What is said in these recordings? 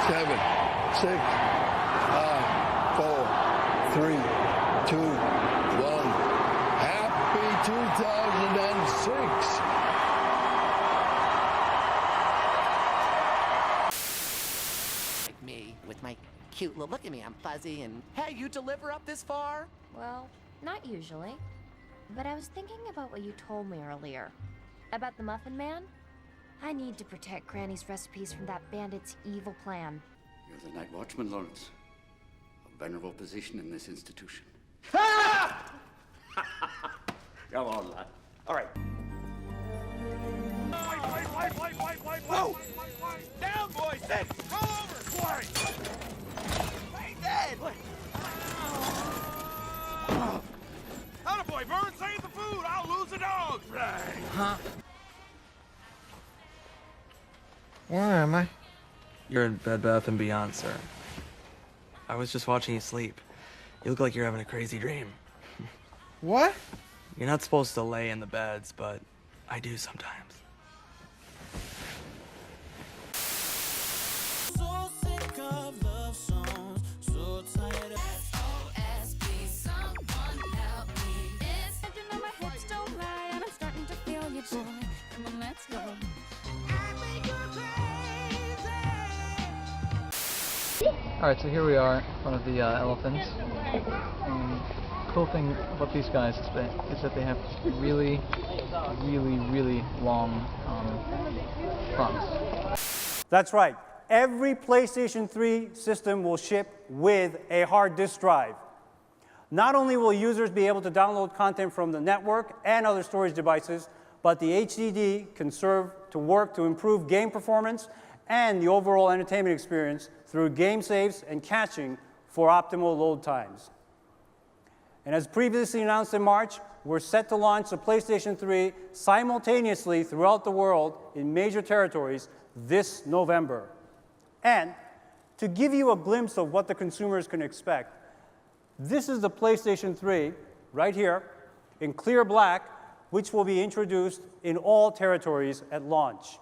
7, 6, 5, 4, 3, 2, 1. Happy 2006. Like me, with my cute little, look at me, I'm fuzzy, and hey, you deliver up this far? Well, not usually. But I was thinking about what you told me earlier. About the Muffin Man? I need to protect Granny's recipes from that bandit's evil plan. You're the Night Watchman, Lawrence. A venerable position in this institution. Ah! Come on, lad. All right. Whoa! Down, boys! Sit! Roll over! Quiet! Hey, dead! Attaboy, Vern! Save the food! I'll lose the dog! Right. Huh? Where am I? You're in Bed Bath & Beyond, sir. I was just watching you sleep. You look like you're having a crazy dream. What? You're not supposed to lay in the beds, but I do sometimes. So sick of love songs, so tired of SOS, please someone help me. It's You know my hips don't lie, and I'm starting to feel you, boy. Come on, let's go. Alright, so here we are in front of the elephants. Cool thing about these guys is that they have really, really long fronts. That's right. Every PlayStation 3 system will ship with a hard disk drive. Not only will users be able to download content from the network and other storage devices, but the HDD can serve to work to improve game performance and the overall entertainment experience through game saves and caching for optimal load times. And as previously announced in March, we're set to launch the PlayStation 3 simultaneously throughout the world in major territories this November. And to give you a glimpse of what the consumers can expect, this is the PlayStation 3 right here in clear black, which will be introduced in all territories at launch.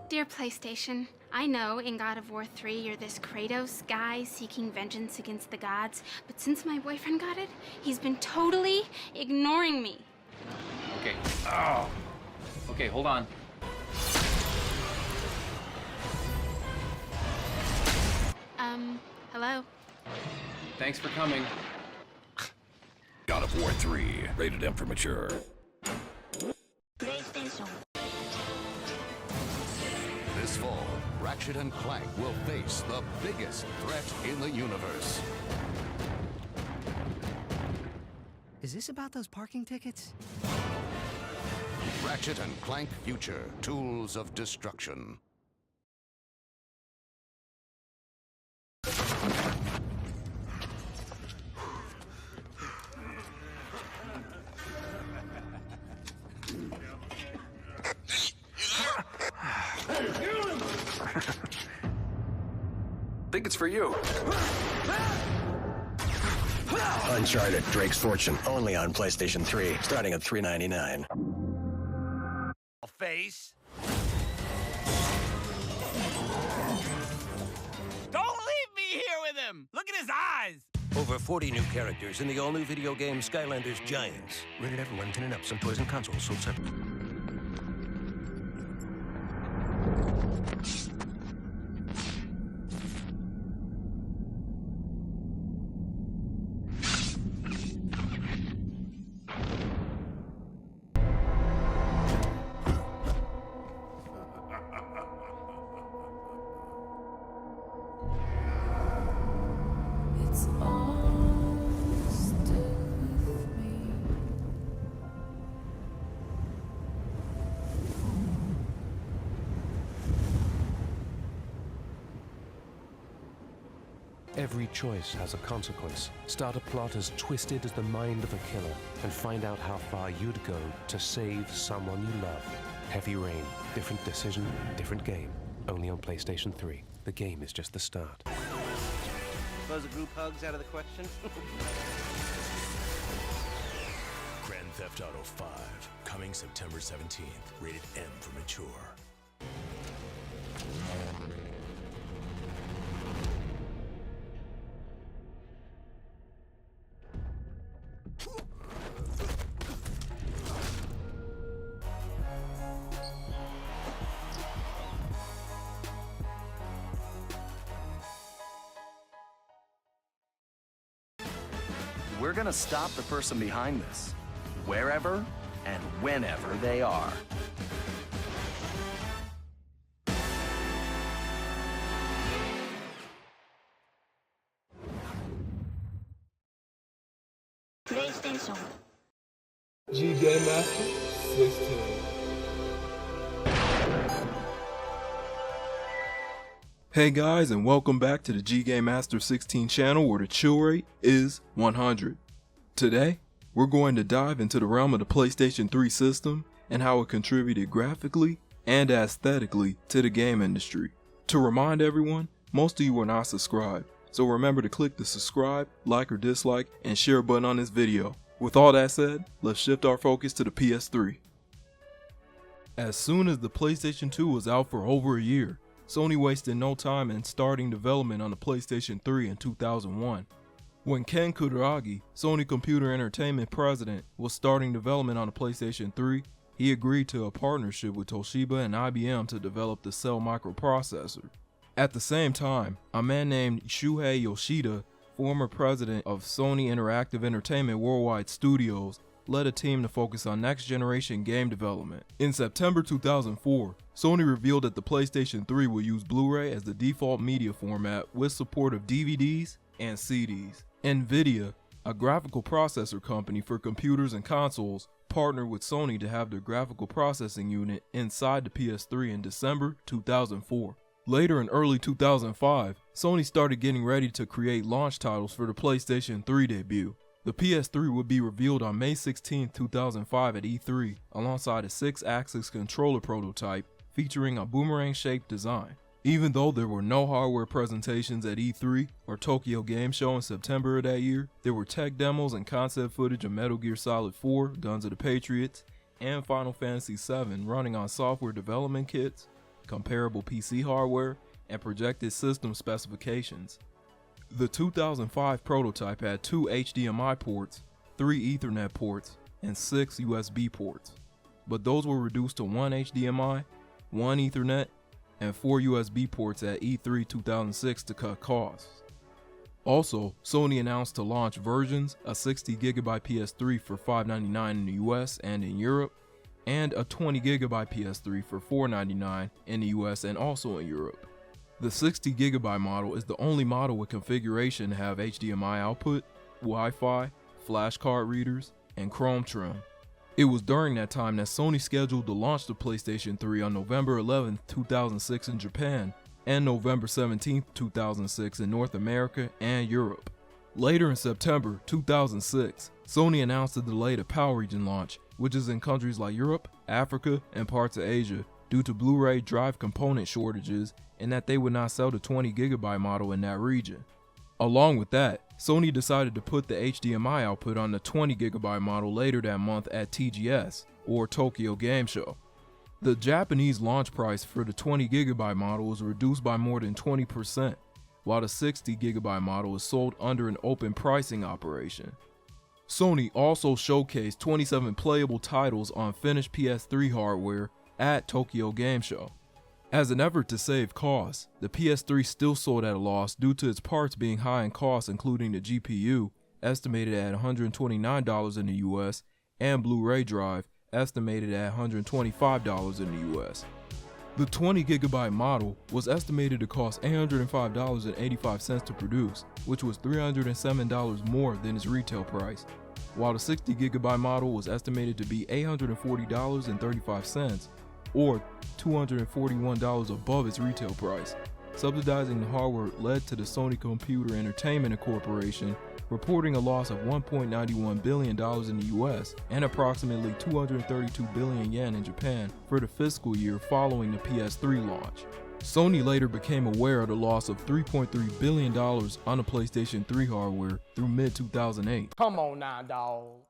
Dear PlayStation, I know in God of War 3 you're this Kratos guy seeking vengeance against the gods, but since my boyfriend got it, he's been totally ignoring me. Okay. Oh. Okay, hold on. Hello? Thanks for coming. God of War 3, rated M for mature. PlayStation. This fall, Ratchet and Clank will face the biggest threat in the universe. Is this about those parking tickets? Ratchet and Clank Future, Tools of Destruction. Think it's for you. Uncharted: Drake's Fortune, only on PlayStation 3, starting at $3.99. Face. Don't leave me here with him! Look at his eyes! Over 40 new characters in the all-new video game Skylanders Giants. Rated everyone, 10 and up. Some toys and consoles sold separately. Every choice has a consequence. Start a plot as twisted as the mind of a killer and find out how far you'd go to save someone you love. Heavy Rain. Different decision, different game. Only on PlayStation 3. The game is just the start. Suppose a group hug's out of the question? Grand Theft Auto 5, coming September 17th. Rated M for mature. We're gonna stop the person behind this, wherever and whenever they are. PlayStation. G Game Master 16. Hey guys, and welcome back to the G Game Master 16 channel, where the chill rate is 100. Today, we're going to dive into the realm of the PlayStation 3 system and how it contributed graphically and aesthetically to the game industry. To remind everyone, most of you are not subscribed, so remember to click the subscribe, like or dislike, and share button on this video. With all that said, let's shift our focus to the PS3. As soon as the PlayStation 2 was out for over a year, Sony wasted no time in starting development on the PlayStation 3 in 2001. When Ken Kutaragi, Sony Computer Entertainment president, was starting development on the PlayStation 3, he agreed to a partnership with Toshiba and IBM to develop the Cell microprocessor. At the same time, a man named Shuhei Yoshida, former president of Sony Interactive Entertainment Worldwide Studios, led a team to focus on next-generation game development. In September 2004, Sony revealed that the PlayStation 3 will use Blu-ray as the default media format with support of DVDs and CDs. NVIDIA, a graphical processor company for computers and consoles, partnered with Sony to have their graphical processing unit inside the PS3 in December 2004. Later in early 2005, Sony started getting ready to create launch titles for the PlayStation 3 debut. The PS3 would be revealed on May 16, 2005 at E3, alongside a 6-axis controller prototype featuring a boomerang-shaped design. Even though there were no hardware presentations at E3 or Tokyo Game Show in September of that year, there were tech demos and concept footage of Metal Gear Solid 4, Guns of the Patriots, and Final Fantasy VII running on software development kits, comparable PC hardware, and projected system specifications. The 2005 prototype had 2 HDMI ports, 3 Ethernet ports, and 6 USB ports, but those were reduced to 1 HDMI, 1 Ethernet, and 4 USB ports at E3 2006 to cut costs. Also, Sony announced to launch versions, a 60GB PS3 for $599 in the US and in Europe, and a 20GB PS3 for $499 in the US and also in Europe. The 60GB model is the only model with configuration to have HDMI output, Wi-Fi, flash card readers, and Chrome trim. It was during that time that Sony scheduled to launch the PlayStation 3 on November 11, 2006 in Japan, and November 17, 2006 in North America and Europe. Later in September 2006, Sony announced a delay to PAL region launch, which is in countries like Europe, Africa, and parts of Asia, due to Blu-ray drive component shortages and that they would not sell the 20GB model in that region. Along with that, Sony decided to put the HDMI output on the 20GB model later that month at TGS, or Tokyo Game Show. The Japanese launch price for the 20GB model was reduced by more than 20%, while the 60GB model is sold under an open pricing operation. Sony also showcased 27 playable titles on finished PS3 hardware at Tokyo Game Show. As an effort to save costs, the PS3 still sold at a loss due to its parts being high in cost, including the GPU, estimated at $129 in the US, and Blu-ray drive, estimated at $125 in the US. The 20GB model was estimated to cost $805.85 to produce, which was $307 more than its retail price, while the 60GB model was estimated to be $840.35, or $241 above its retail price. Subsidizing the hardware led to the Sony Computer Entertainment Corporation reporting a loss of $1.91 billion in the US and approximately 232 billion yen in Japan for the fiscal year following the PS3 launch. Sony later became aware of the loss of $3.3 billion on the PlayStation 3 hardware through mid-2008. Come on now, dawg.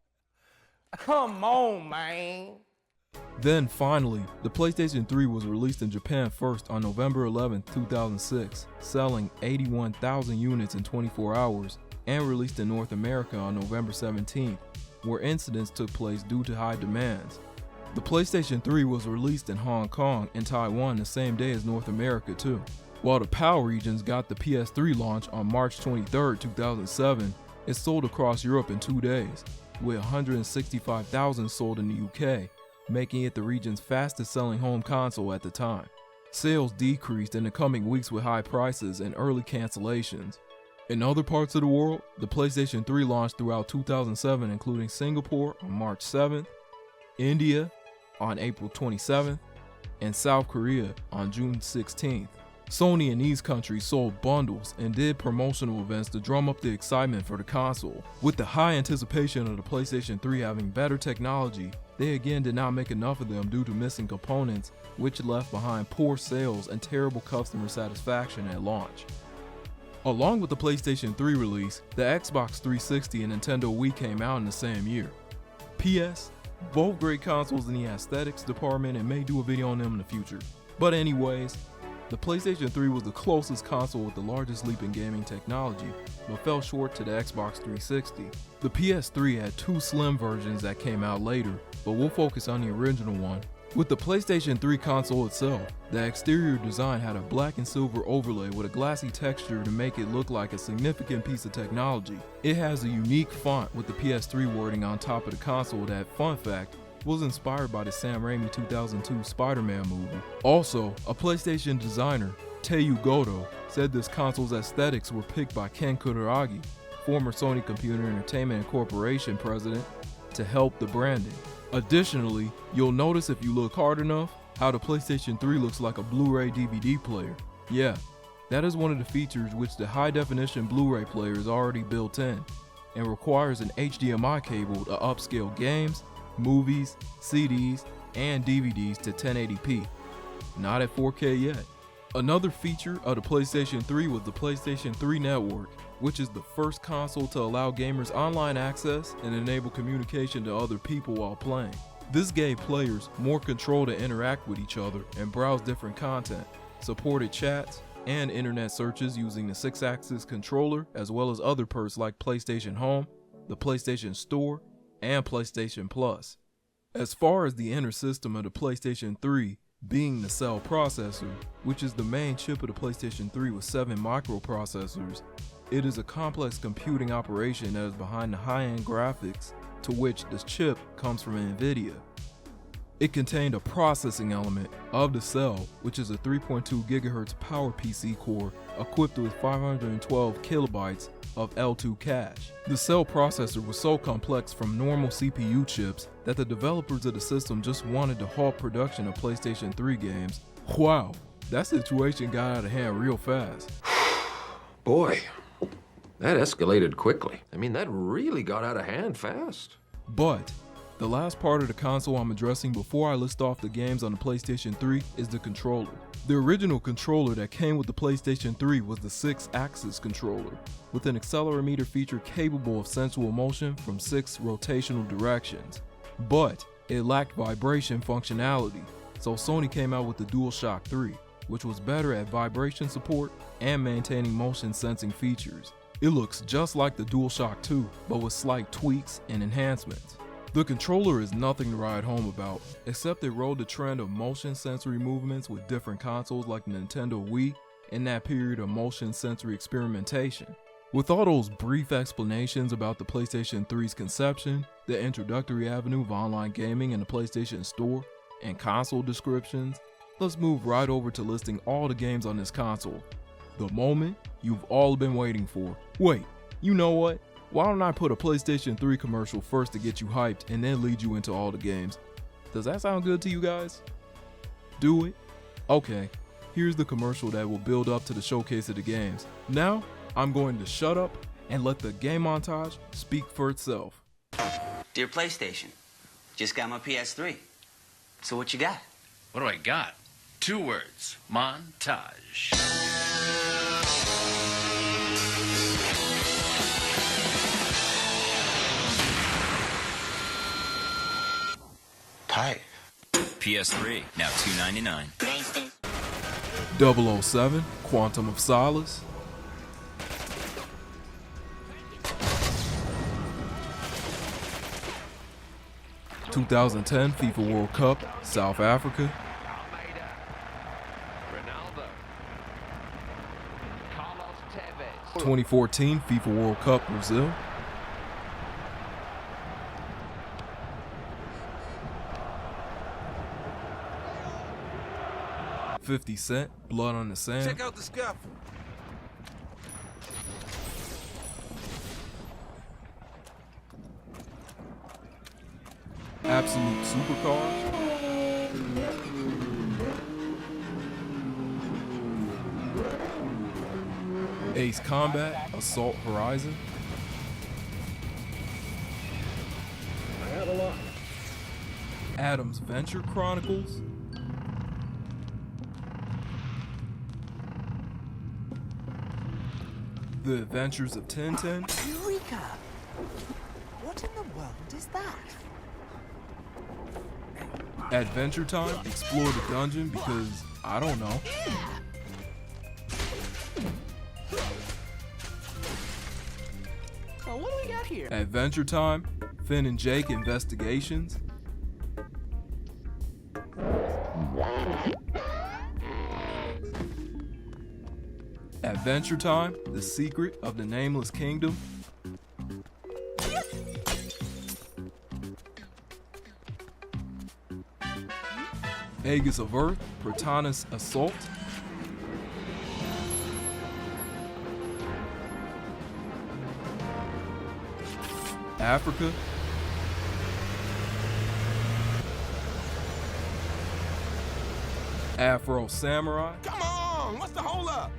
Come on, man. Then finally, the PlayStation 3 was released in Japan first on November 11, 2006, selling 81,000 units in 24 hours, and released in North America on November 17th, where incidents took place due to high demands. The PlayStation 3 was released in Hong Kong and Taiwan the same day as North America too. While the PAL regions got the PS3 launch on March 23, 2007, it sold across Europe in 2 days, with 165,000 sold in the UK, making it the region's fastest selling home console at the time. Sales decreased in the coming weeks with high prices and early cancellations. In other parts of the world, the PlayStation 3 launched throughout 2007, including Singapore on March 7th, India on April 27th, and South Korea on June 16th. Sony in these countries sold bundles and did promotional events to drum up the excitement for the console. With the high anticipation of the PlayStation 3 having better technology, they again did not make enough of them due to missing components, which left behind poor sales and terrible customer satisfaction at launch. Along with the PlayStation 3 release, the Xbox 360 and Nintendo Wii came out in the same year. P.S. Both great consoles in the aesthetics department, and may do a video on them in the future. But anyways, the PlayStation 3 was the closest console with the largest leap in gaming technology, but fell short to the Xbox 360. The PS3 had two slim versions that came out later, but we'll focus on the original one. With the PlayStation 3 console itself, the exterior design had a black and silver overlay with a glassy texture to make it look like a significant piece of technology. It has a unique font with the PS3 wording on top of the console that, fun fact, was inspired by the Sam Raimi 2002 Spider-Man movie. Also, a PlayStation designer, Teyu Goto, said this console's aesthetics were picked by Ken Kutaragi, former Sony Computer Entertainment Corporation president, to help the branding. Additionally, you'll notice if you look hard enough, how the PlayStation 3 looks like a Blu-ray DVD player. Yeah, that is one of the features which the high-definition Blu-ray player is already built in, and requires an HDMI cable to upscale games, movies, CDs, and DVDs to 1080p. Not at 4K yet. Another feature of the PlayStation 3 was the PlayStation 3 Network, which is the first console to allow gamers online access and enable communication to other people while playing. This gave players more control to interact with each other and browse different content, supported chats, and internet searches using the 6-axis controller, as well as other perks like PlayStation Home, the PlayStation Store, and PlayStation Plus. As far as the inner system of the PlayStation 3, being the Cell processor, which is the main chip of the PlayStation 3 with 7 microprocessors, it is a complex computing operation that is behind the high-end graphics, to which this chip comes from NVIDIA. It contained a processing element of the Cell, which is a 3.2 GHz PowerPC core equipped with 512 kilobytes of L2 cache. The Cell processor was so complex from normal CPU chips that the developers of the system just wanted to halt production of PlayStation 3 games. Wow, that situation got out of hand real fast. Boy, that escalated quickly. I mean, that really got out of hand fast. But the last part of the console I'm addressing before I list off the games on the PlayStation 3 is the controller. The original controller that came with the PlayStation 3 was the 6-axis controller, with an accelerometer feature capable of sensual motion from 6 rotational directions. But it lacked vibration functionality, so Sony came out with the DualShock 3, which was better at vibration support and maintaining motion sensing features. It looks just like the DualShock 2, but with slight tweaks and enhancements. The controller is nothing to write home about, except it rode the trend of motion sensory movements with different consoles like the Nintendo Wii in that period of motion sensory experimentation. With all those brief explanations about the PlayStation 3's conception, the introductory avenue of online gaming in the PlayStation Store, and console descriptions, let's move right over to listing all the games on this console. The moment you've all been waiting for. Wait, you know what? Why don't I put a PlayStation 3 commercial first to get you hyped and then lead you into all the games? Does that sound good to you guys? Do it? Okay, here's the commercial that will build up to the showcase of the games. Now, I'm going to shut up and let the game montage speak for itself. Dear PlayStation, just got my PS3. So what you got? What do I got? 2 words. Montage. Tight. PS3, now $2.99. 007, Quantum of Solace. ...2010 FIFA World Cup, South Africa. 2014 FIFA World Cup, Brazil. $50 Cent, Blood on the Sand. Check out the scuffle. Absolute Supercars. Ace Combat, Assault Horizon. Adam's Venture Chronicles. The Adventures of Tintin. Eureka! What in the world is that? Adventure Time, explore the dungeon because I don't know. So what do we got here? Adventure Time, Finn and Jake Investigations. Adventure Time, The Secret of the Nameless Kingdom. Aegis of Earth, Protanus Assault. Africa. Afro Samurai. Come on, what's the hold up?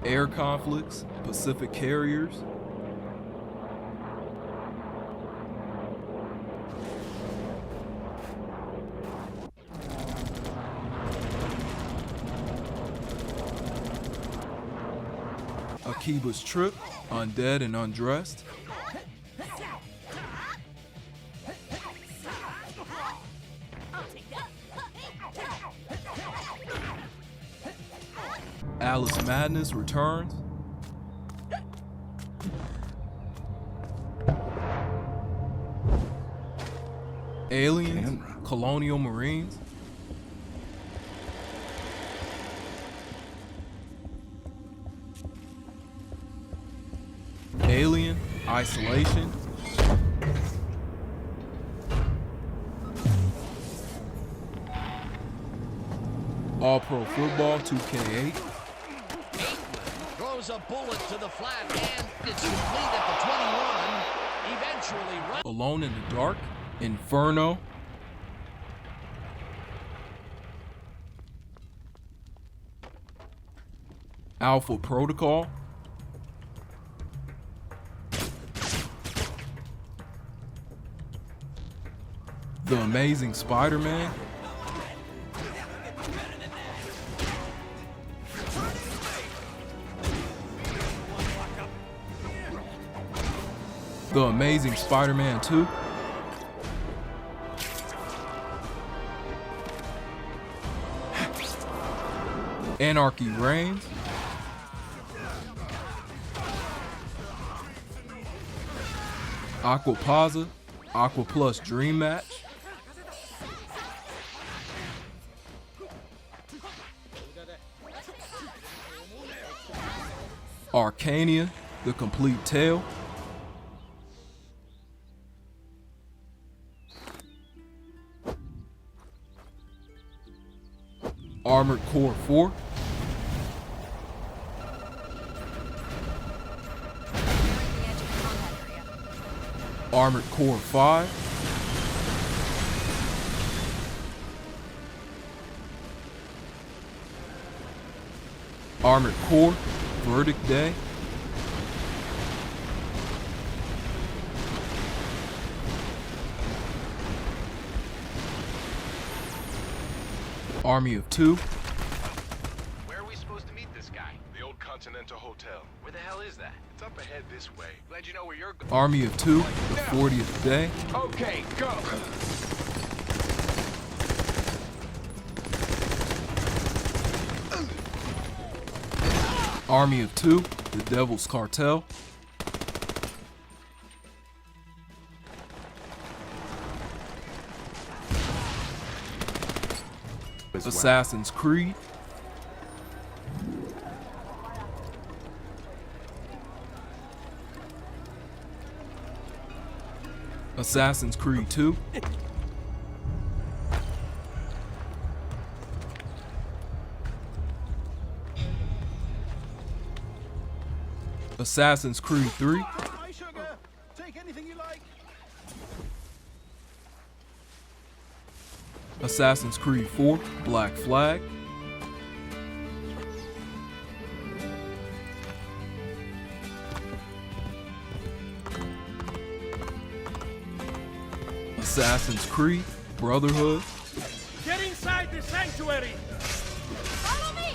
Air Conflicts, Pacific Carriers. Akiba's Trip, Undead and Undressed. Alice Madness Returns. Aliens, Colonial Marines. Alien, Isolation. All Pro Football 2K8. Throws a bullet to the flat and it's complete at the 21. Eventually, Alone in the Dark, Inferno. Alpha Protocol. The Amazing Spider-Man. The Amazing Spider-Man 2. Anarchy Reigns. Aquapaza, Aqua Plus Dream Match. Arcania, The Complete Tale. Armored Core 4. Armored Core 5. Armored Core, Verdict Day. Army of Two. Where are we supposed to meet this guy? The old Continental Hotel. Where the hell is that? It's up ahead this way. Glad you know where you're going. Army of Two, the 40th day. Okay, go. Army of Two, the Devil's Cartel. Assassin's Creed. Assassin's Creed 2. Assassin's Creed 3. Hi, sugar. Take anything you like. Assassin's Creed 4, Black Flag. Assassin's Creed, Brotherhood. Get inside the sanctuary. Follow me!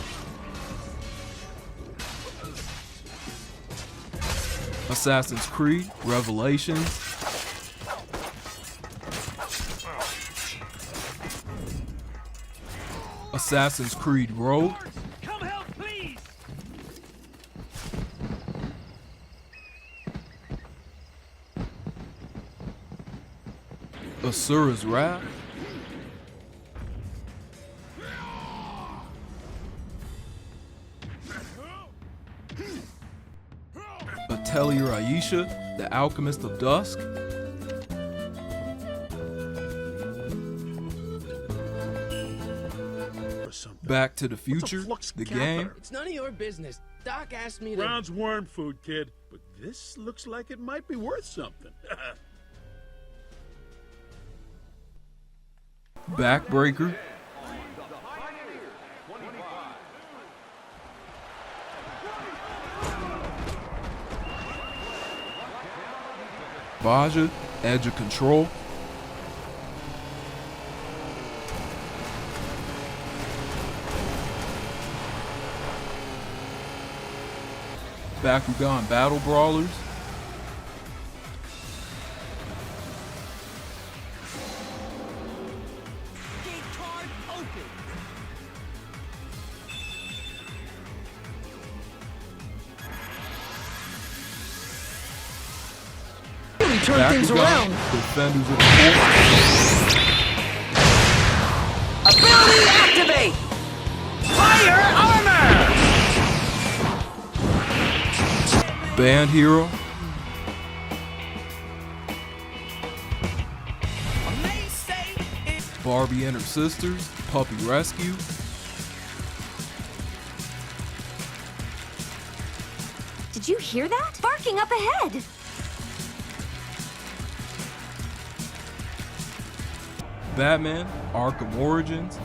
Assassin's Creed, Revelations. Assassin's Creed Rogue. Come help, please. Asura's Wrath. Atelier Aisha, the Alchemist of Dusk. Back to the Future, the game. It's none of your business. Doc asked me to... Brown's worm food, kid. But this looks like it might be worth something. Backbreaker. Baja, Edge of Control. Bakugan Battle Brawlers. Turn things around. Defenders of the Fort. Ability activate! Fire armor! Band Hero. Barbie and her sisters. Puppy Rescue. Did you hear that? Barking up ahead! Batman, Arkham Origins.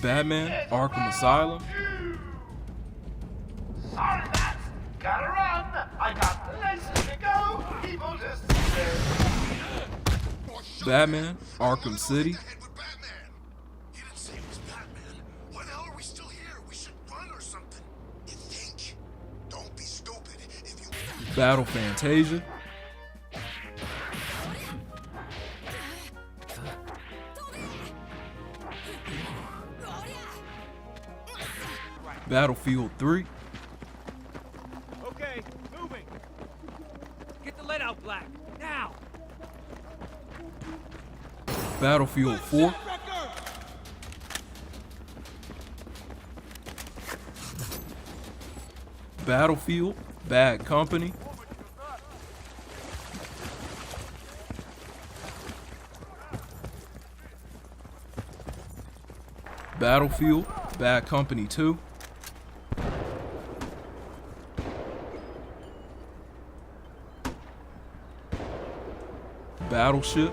Batman, Arkham Asylum. Sorry, Matt. Gotta run. I got places to go. People just... Batman, Arkham City. Battle Fantasia. Battlefield 3. Okay, moving. Get the lead out, Black. Now. Battlefield 4. Battlefield, Bad Company. Battlefield, Bad Company 2. Battleship.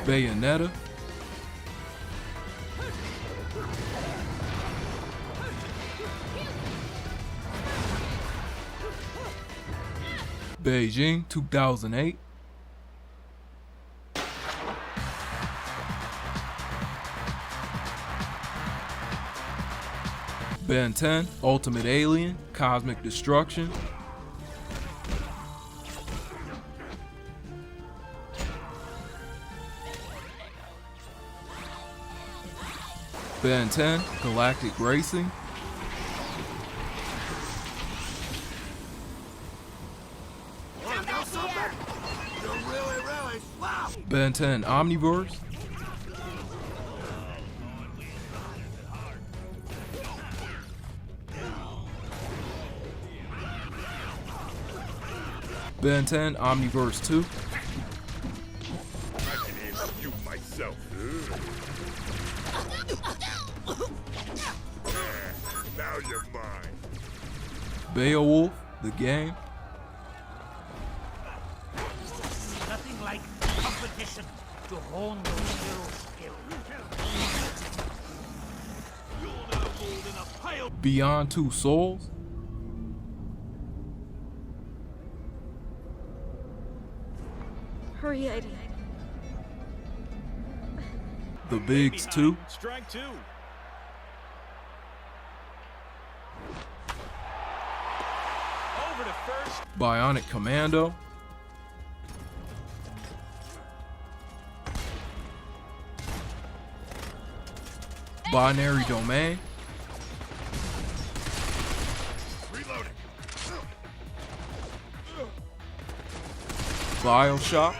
Bayonetta, Beijing 2008, Ben 10, Ultimate Alien, Cosmic Destruction, Ben 10, Galactic Racing, Ben 10, Omniverse, Ben 10, Omniverse 2, You myself. Now you're mine. Beowulf, the game, Nothing like competition to hone those new skills. Beyond Two Souls, Hurry, Eddie. The Bigs 2, Strike two. Over to first. Bionic Commando, Binary Domain, Reloading. Bioshock,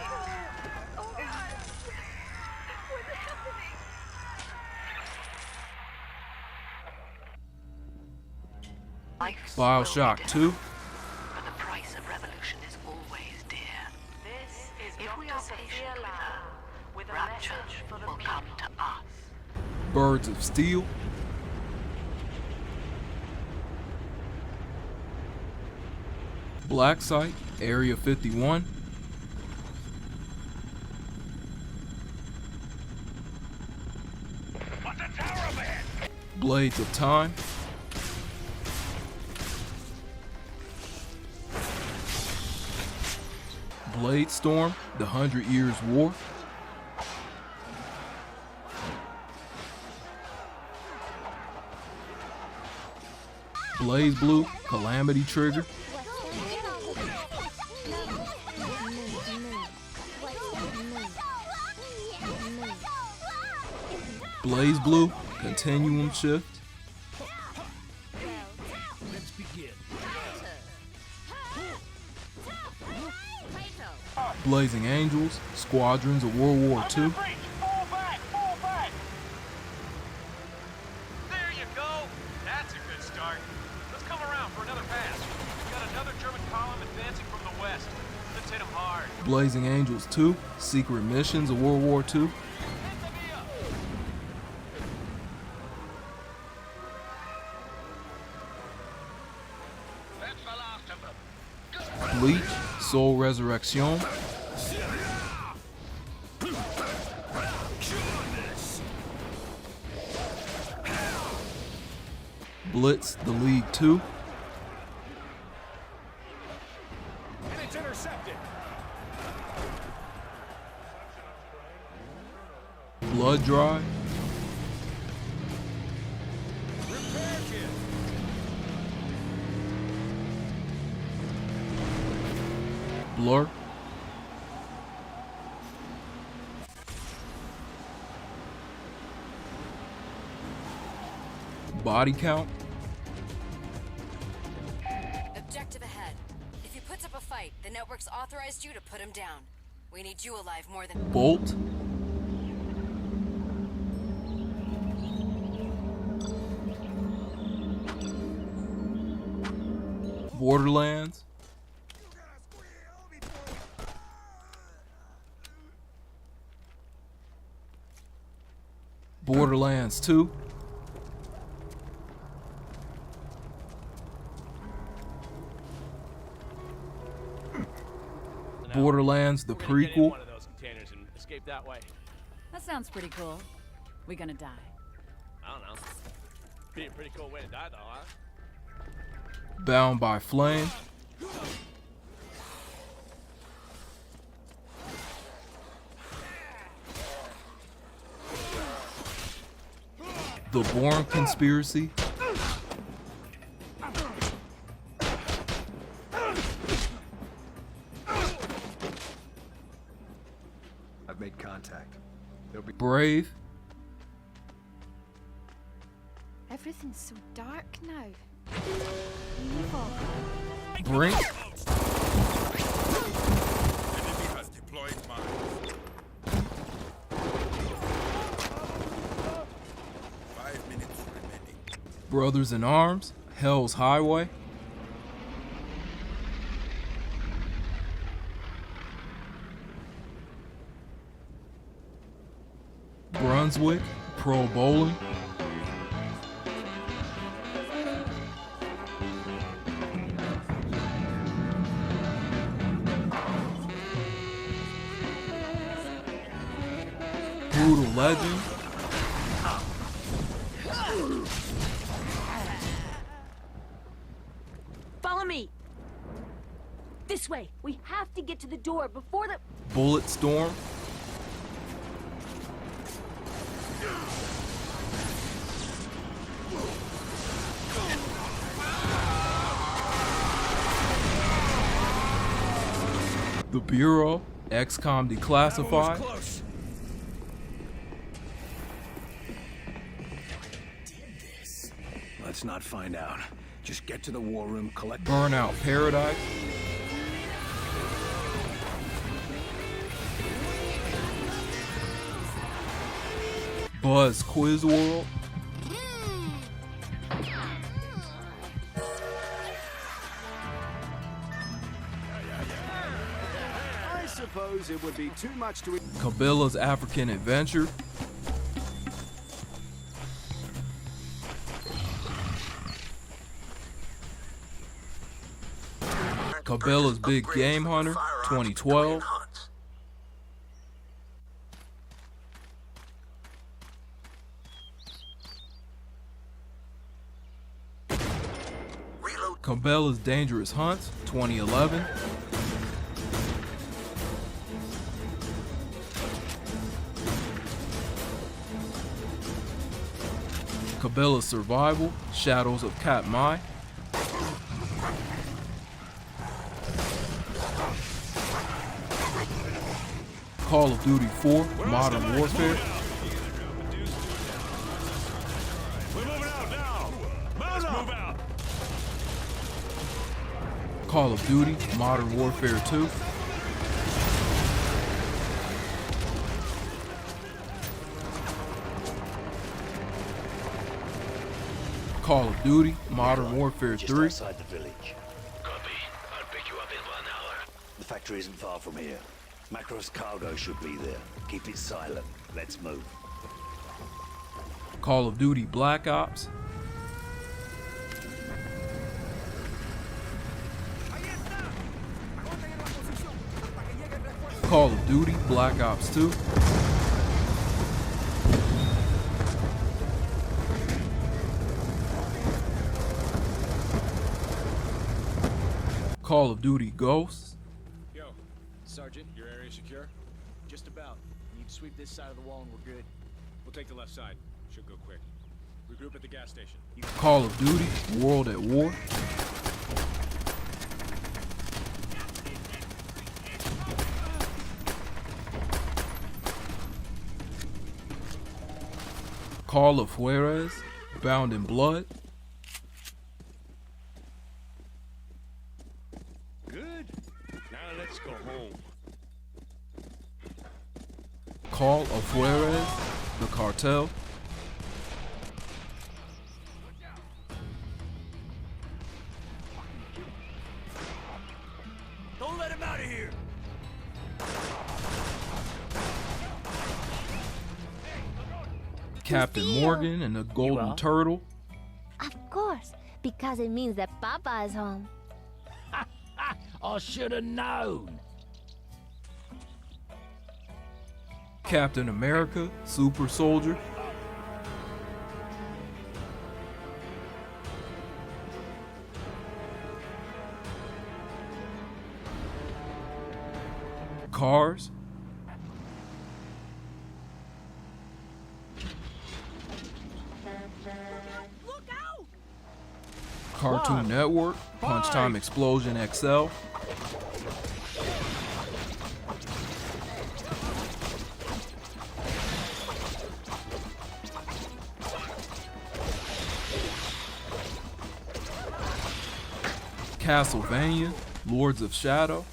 Bioshock 2, But the price of revolution is always dear. This is if we are patient with her, with rapture will come to us. Birds of Steel, Black Site, Area 51, Blades of Time, Blade Storm, The 100 Years' War, Blaze Blue, Calamity Trigger, Blaze Blue, Continuum Shift, Let's begin. Blazing Angels, Squadrons of World War II, Fall back! Fall back! There you go! That's a good start. Let's come around for another pass. We've got another German column advancing from the west. Let's hit them hard. Blazing Angels 2, Secret Missions of World War II, Bleach, Soul Resurrection, Blitz, The League 2, And it's intercepted. Blood Drive, Repair kit. Blur, Body Count, Objective ahead. If he puts up a fight, the network's authorized you to put him down. We need you alive more than... Bolt, Borderlands, Borderlands 2, Borderlands the We're gonna get in prequel, one of those containers and escape that way. That sounds pretty cool. We gonna die? I don't know. Be a pretty cool way to die, though, huh? Bound by flame. The Bourne Conspiracy. I've made contact. They'll be Brave. Everything's so dark now. Brink. Enemy has deployed mines. 5 minutes remaining. Brothers in Arms. Hell's Highway. Brunswick. Pro Bowling. Brutal Legend. Follow me. This way. We have to get to the door before the... Bullet Storm. The Bureau. XCOM Declassified. Let's not find out. Just get to the war room, collect... Burnout Paradise. Buzz Quiz World. I suppose it would be too much to... Cabela's African Adventure. Cabela's Big Game Hunter, 2012. Cabela's Dangerous Hunts, 2011. Cabela's Survival, Shadows of Katmai. Call of Duty 4, Modern Warfare. We're moving out now. Let's move out. Call of Duty, Modern Warfare 2. Call of Duty, Modern Warfare 3. Just outside the village. Copy. I'll pick you up in 1 hour. The factory isn't far from here. Macro's cargo should be there. Keep it silent. Let's move. Call of Duty Black Ops. Call of Duty Black Ops 2. Call of Duty Ghosts. Yo, Sergeant, your area secure? Just about. You need to sweep this side of the wall and we're good. We'll take the left side. Should go quick. Regroup at the gas station. Call of Duty World at War. Call of Juarez, Bound in Blood. Good. Now let's go home. Call of Juarez, The Cartel. Don't let him out of here! Captain Morgan and the Golden Turtle. Of course, because it means that Papa is home. I should have known. Captain America, Super Soldier. Cars. Look out! Cartoon Network, Punch Time Explosion XL. Castlevania, Lords of Shadow.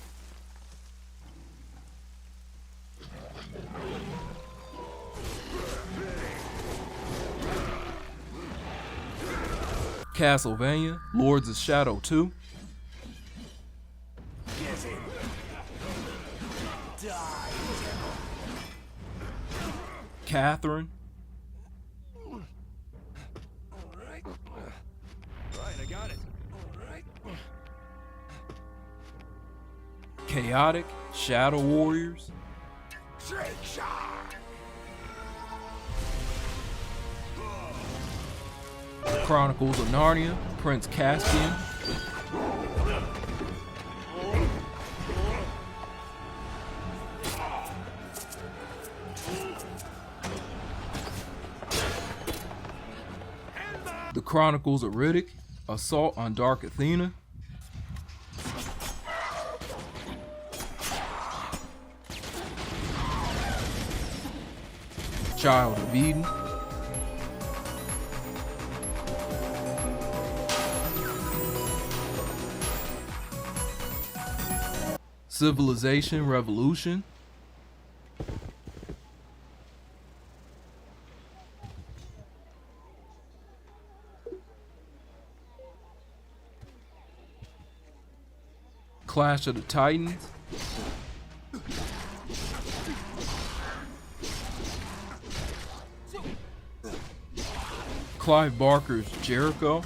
Castlevania, Lords of Shadow 2. Catherine. Right, I got it. Chaotic, Shadow Warriors. Chronicles of Narnia, Prince Caspian. The Chronicles of Riddick, Assault on Dark Athena. Child of Eden. Civilization Revolution. Clash of the Titans. Clive Barker's Jericho.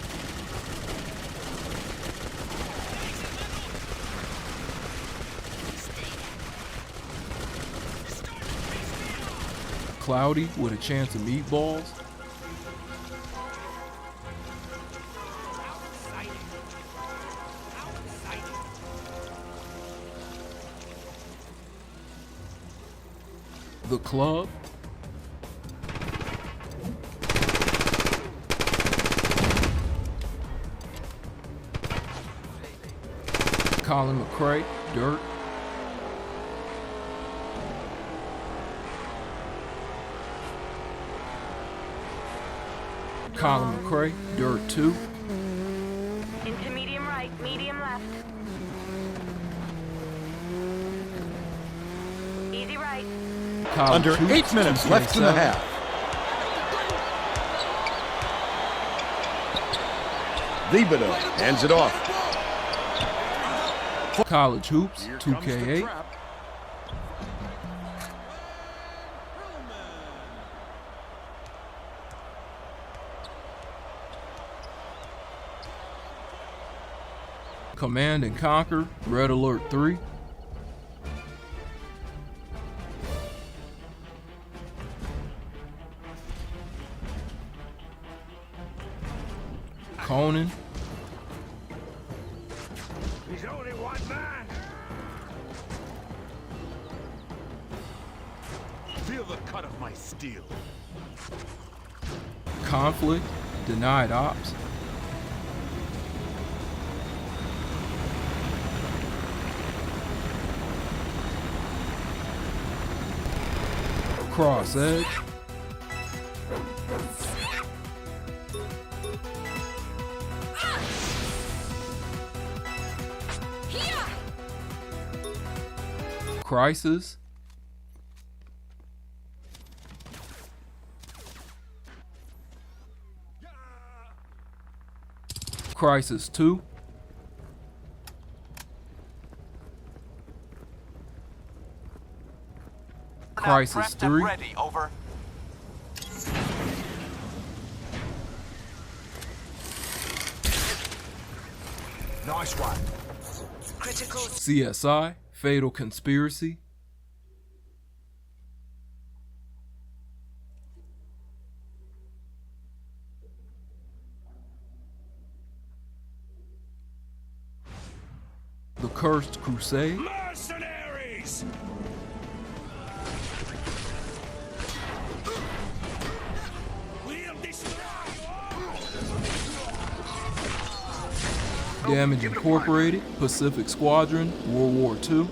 Cloudy with a Chance of Meatballs. The Club. Colin McRae, Dirt. Colin McRae, Dirt 2. Into medium right, medium left. Easy right. Colin Under 8 minutes left in the half. Thibodeau hands it off. College Hoops, 2K8. Command and Conquer, Red Alert 3. Conan. He's only one man. Feel the cut of my steel. Conflict, Denied Ops. Cross Edge. Crisis. Crisis 2. Crisis 3. Ready, over. Nice one. Critical. CSI, Fatal Conspiracy. The Cursed Crusade. Mercenaries! We'll destroy Damage Incorporated, Pacific Squadron, World War II.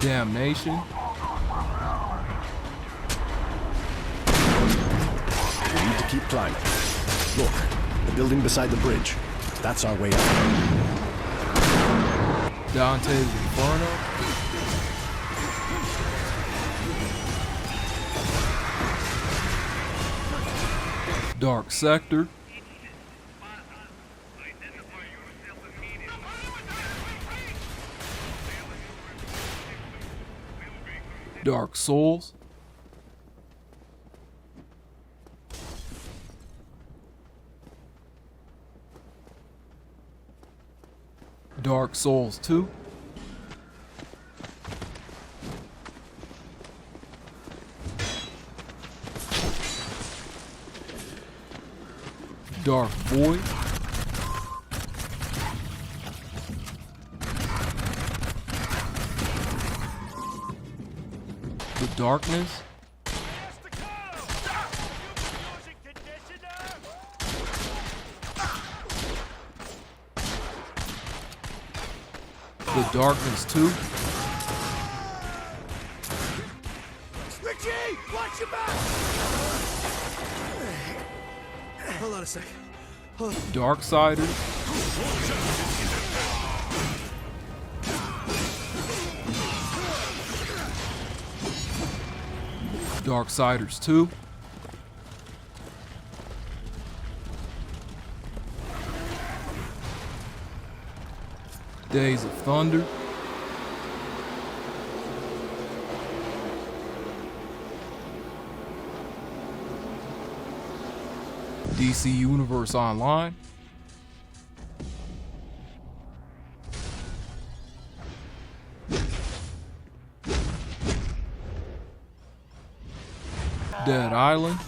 Damnation. We need to keep climbing. Look, the building beside the bridge. That's our way out. Dante's Inferno. Dark Sector. Dark Souls. Dark Souls 2. Dark Void. The Darkness. The Darkness 2. Richie! Watch your back! Hold on a second. Darksiders. Darksiders 2. Days of Thunder. DC Universe Online. Dead Island.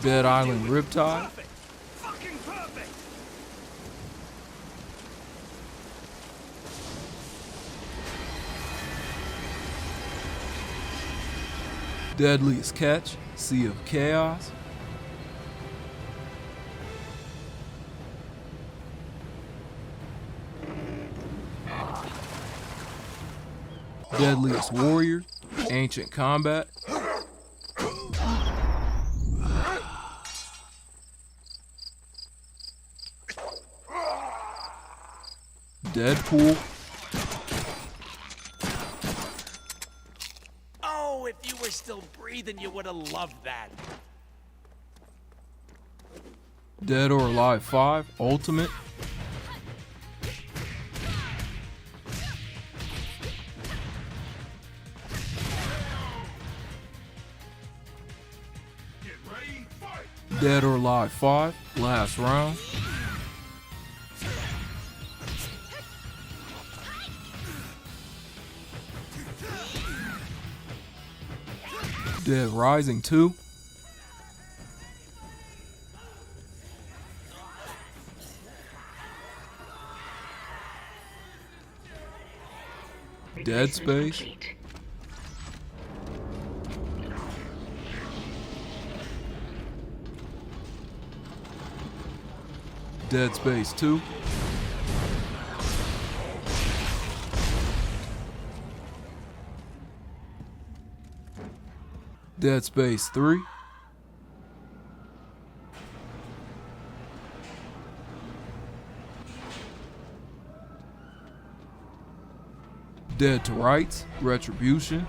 Dead Island Riptide. Fucking perfect! Deadliest Catch, Sea of Chaos. Deadliest Warrior, Ancient Combat. Deadpool. Oh, if you were still breathing, you would have loved that. Dead or Alive 5, Ultimate. Dead or Alive 5, Last Round. Dead Rising 2. Dead Space. Dead Space 2. Dead Space 3. Dead to Rights, Retribution.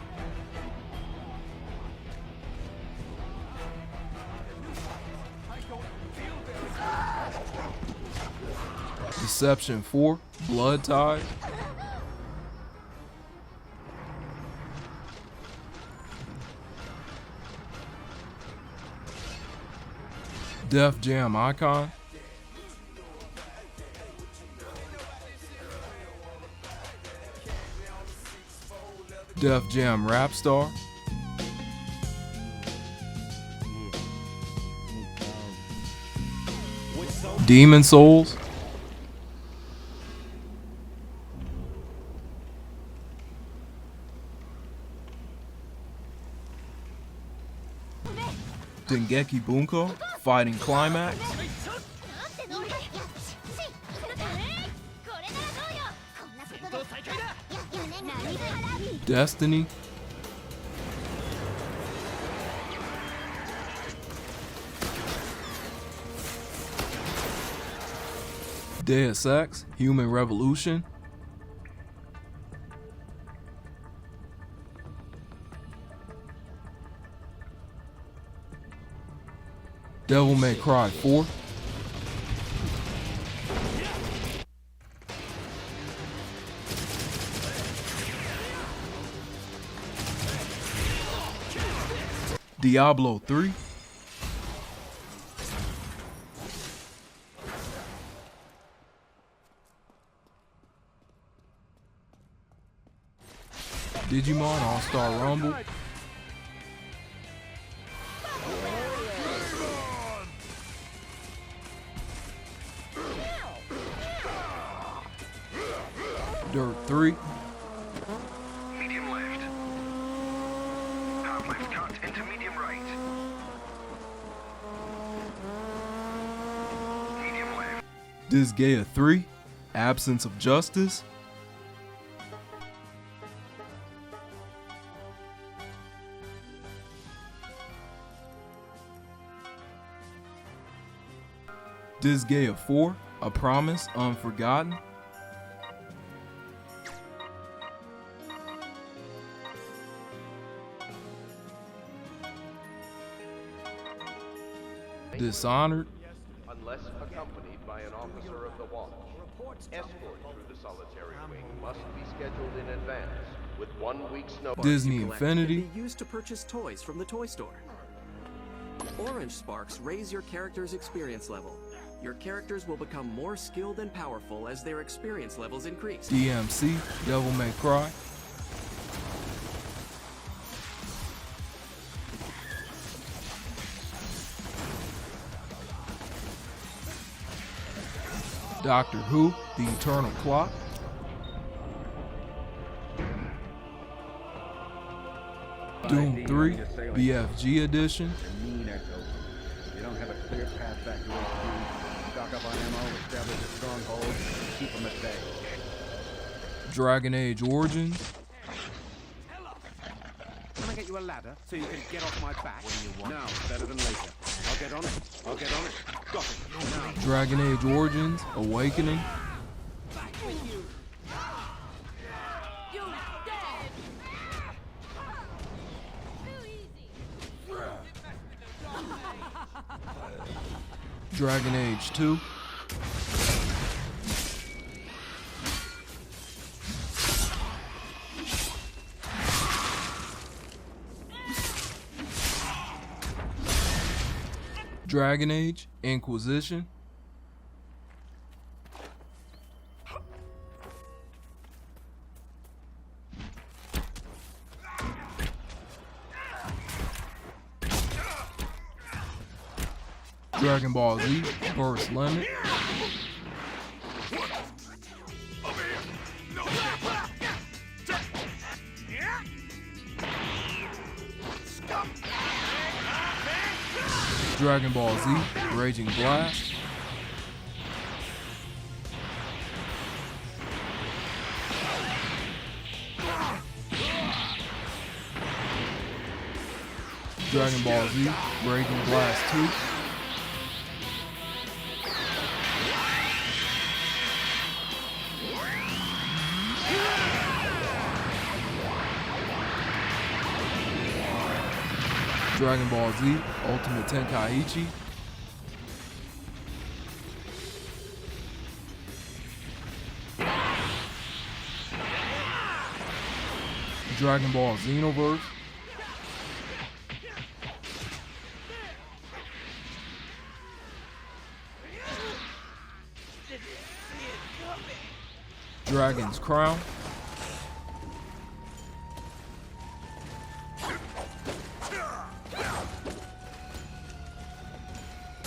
Deception 4, Blood Tide. Def Jam Icon. Def Jam Rap Star, Demon Souls, Dengeki Bunko, Fighting Climax, Destiny, Deus Ex, Human Revolution, Devil May Cry 4, Diablo 3, Digimon All-Star Rumble, Dirt 3, Medium left. Hard left cut into medium right. Medium left. Disgaea 3, Absence of Justice, Disgaea 4, A Promise Unforgotten, Dishonored, unless accompanied by an officer of the watch. Escort through the solitary wing must be scheduled in advance with 1 week's notice. Disney Infinity, Can be used to purchase toys from the toy store. Orange Sparks raise your character's experience level. Your characters will become more skilled and powerful as their experience levels increase. DMC, Devil May Cry, Doctor Who, The Eternal Clock, Doom 3, BFG Edition, You don't have a clear path back to HQ. Stock up on ammo, establish a stronghold, keep them at bay. Dragon Age Origins, Can I get you a ladder so you can get off my back? What do you want? Now, better than later. I'll get on it. I'll get on it. Got it. Now. Dragon Age Origins, Awakening, Dragon Age 2, Dragon Age Inquisition, Dragon Ball Z, Burst Limit, Dragon Ball Z, Raging Blast, Dragon Ball Z, Raging Blast 2, Dragon Ball Z, Ultimate Tenkaichi, Dragon Ball Xenoverse, Dragon's Crown,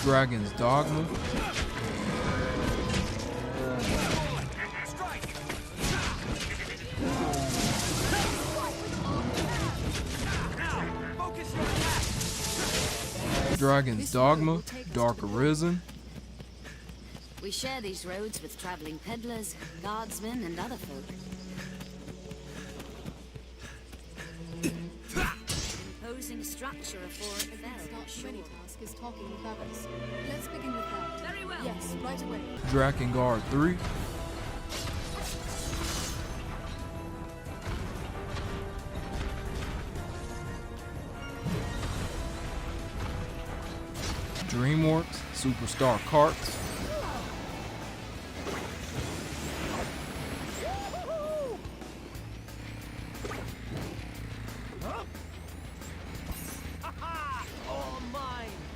Dragon's Dogma. Dragon's Dogma, Dark Arisen. We share these roads with traveling peddlers, guardsmen, and other folk. Imposing structure for a bell. Task is talking with others. Let's begin with that. Very well. Yes, right away. Drakengard 3. DreamWorks, Superstar Karts.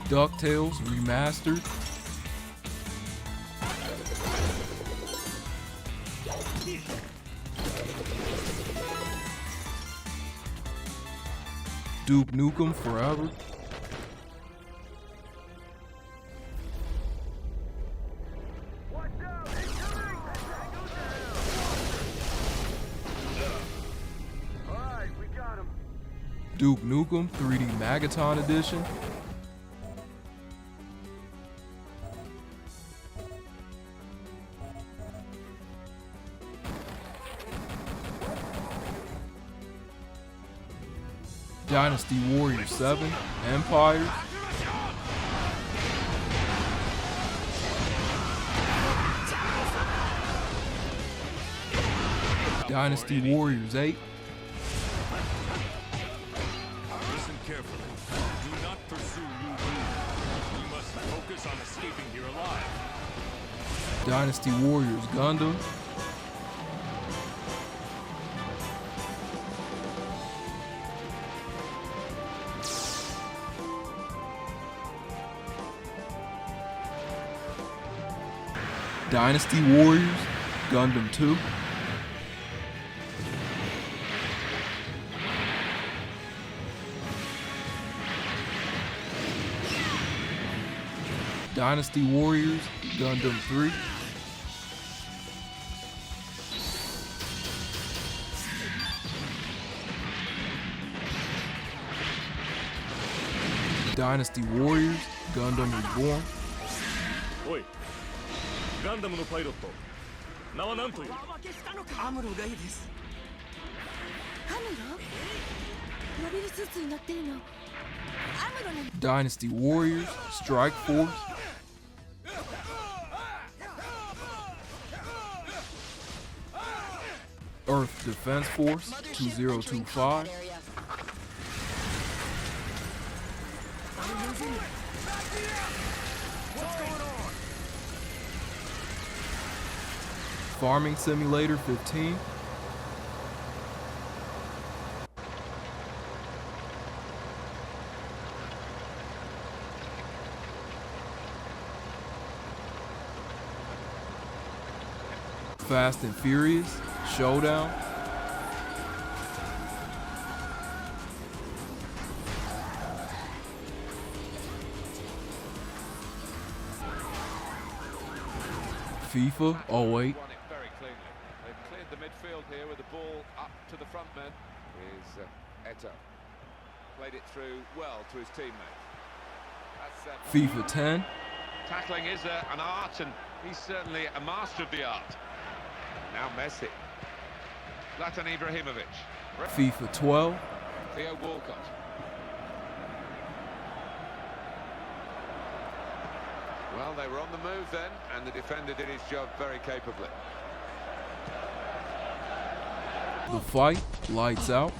DuckTales Remastered. Duke Nukem Forever. Duke Nukem 3D Magaton Edition. Dynasty Warriors 7, Empires. Dynasty Warriors 8. Listen carefully. Do not pursue new rules. You must focus on escaping here alive. Dynasty Warriors Gundam. Dynasty Warriors Gundam 2. Dynasty Warriors Gundam 3. Dynasty Warriors Gundam Reborn. Oi. ガンダムのパイロット。名は何という？アムロレイです。アムロ？モビルスーツに乗ってるの。アムロなの。 Dynasty Warriors Strike Force. Earth Defense Force 2025. Farming Simulator 15. Fast and Furious Showdown. FIFA 08. The midfield here with the ball up to the front man is Eto. Played it through well to his teammate. FIFA 10. Tackling is an art, and he's certainly a master of the art. Now Messi. Zlatan Ibrahimovic. FIFA 12. Theo Walcott. Well, they were on the move then, and the defender did his job very capably. The Fight, Lights Out.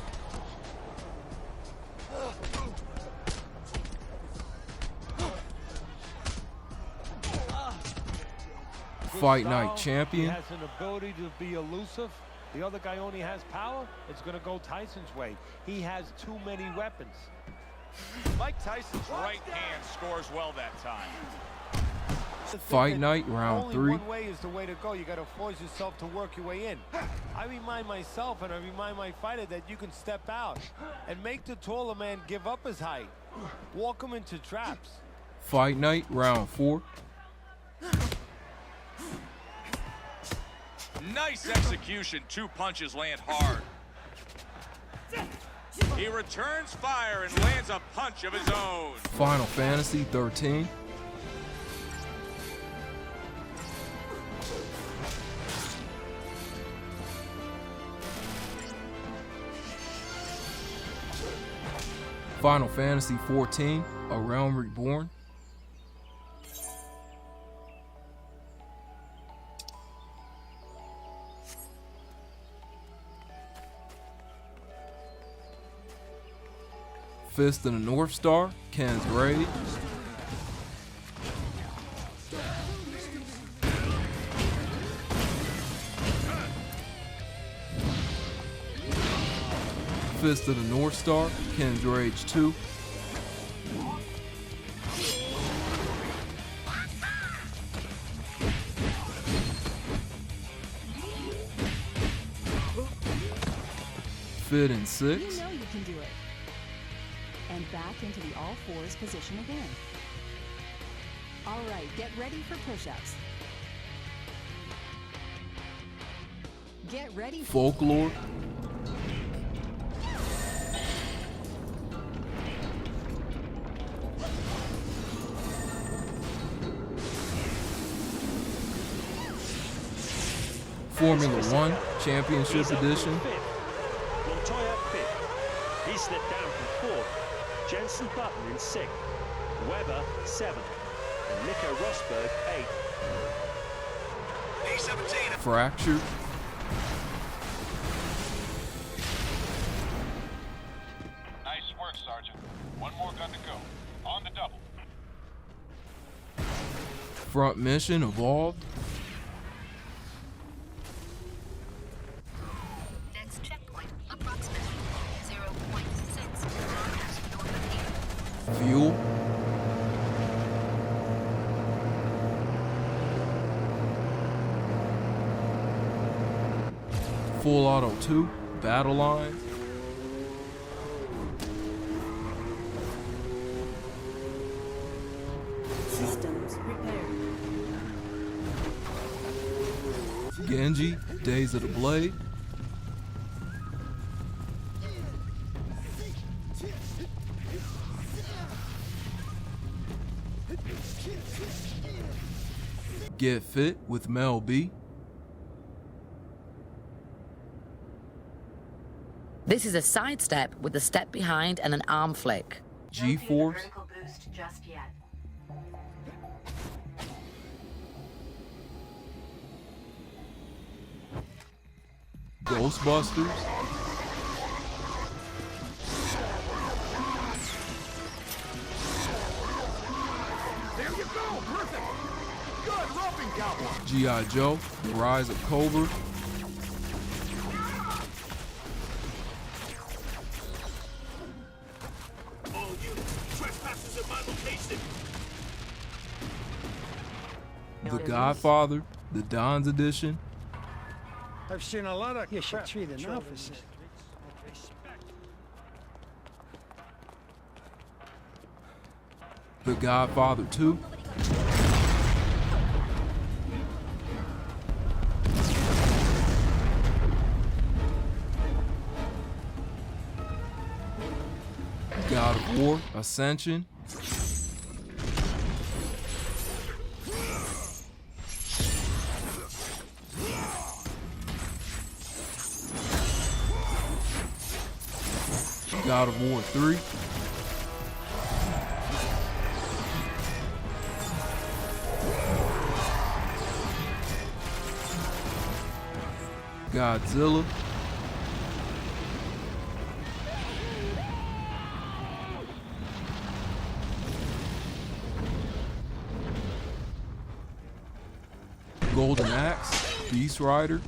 Fight Night Champion. He has an ability to be elusive. The other guy only has power. It's going to go Tyson's way. He has too many weapons. Mike Tyson's right hand scores well that time. Fight Night Round 3. Only one way is the way to go. You got to force yourself to work your way in. I remind myself and I remind my fighter that you can step out and make the taller man give up his height. Walk him into traps. Fight Night Round 4. Nice execution. 2 punches land hard. He returns fire and lands a punch of his own. Final Fantasy 13. Final Fantasy 14, A Realm Reborn. Fist of the North Star, Ken's Rage. Fist of the North Star, Ken's Rage 2. Fit in 6. You know you can do it. And back into the all fours position again. All right, get ready for push-ups. Get ready. Folklore. Formula 1 Championship Edition. Montoya 5th. He slipped down from 4th. Jensen Button in 6th. Webber 7th. And Nico Rosberg 8th. A17. Fractured. Nice work, Sergeant. One more gun to go. On the double. Front Mission Evolved. Next checkpoint, approximately 0.6 kilometers north of here. Fuel. Full Auto 2, Battle Line. Systems repaired. Genji, Days of the Blade. Get Fit with Mel B. This is a sidestep with a step behind and an arm flick. G-Force. Boost just yet. Ghostbusters. There you go! Perfect! Good roping, cowboy! G.I. Joe, The Rise of Cobra. All units, trespassers at my location! The Godfather, The Don's Edition. I've seen a lot of. You should treat an officer. The Godfather 2. God of War, Ascension. God of War 3. Godzilla. Golden Axe, Beast Rider.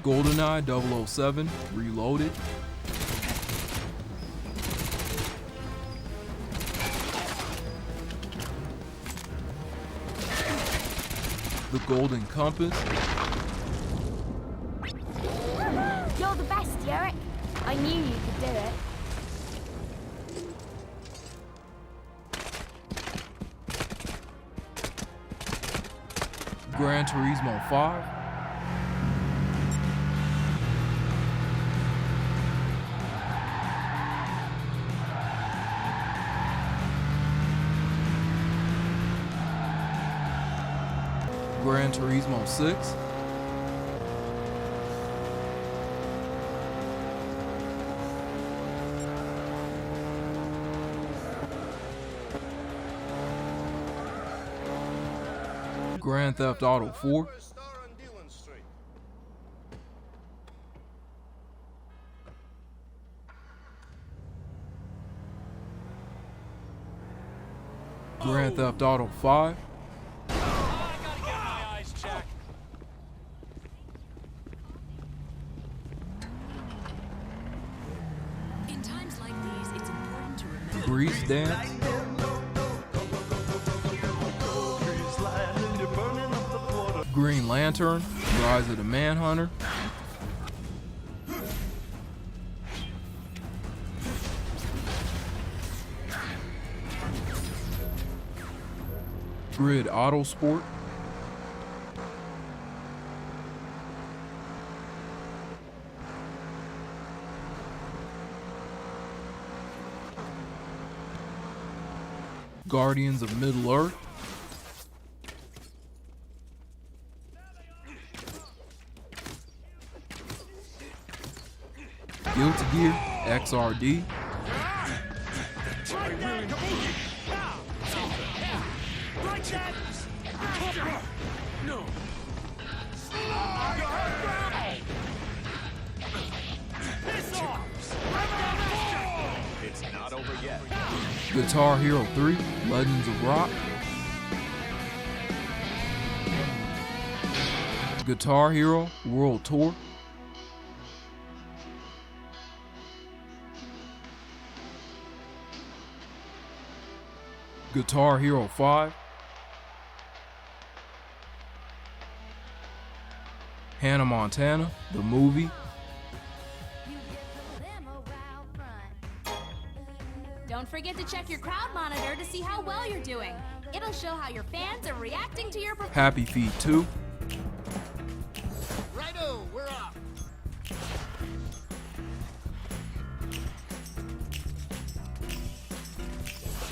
GoldenEye 007, Reloaded. The Golden Compass. You're the best, Garrett, I knew you could do it. Gran Turismo 5. Gran Turismo 6. Grand Theft Auto 4. Grand Theft Auto 5. In times like these, it's important to remember. Grease Dance. Green Lantern, Rise of the Manhunter. Grid Autosport. Guardians of Middle-earth. Guilty Gear XRD. No. It's not over yet. Guitar Hero 3, Legends of Rock. Guitar Hero World Tour. Guitar Hero 5. Hannah Montana, the movie. Don't forget to check your crowd monitor to see how well you're doing. It'll show how your fans are reacting to your performance. Happy Feet 2. Righto, we're off.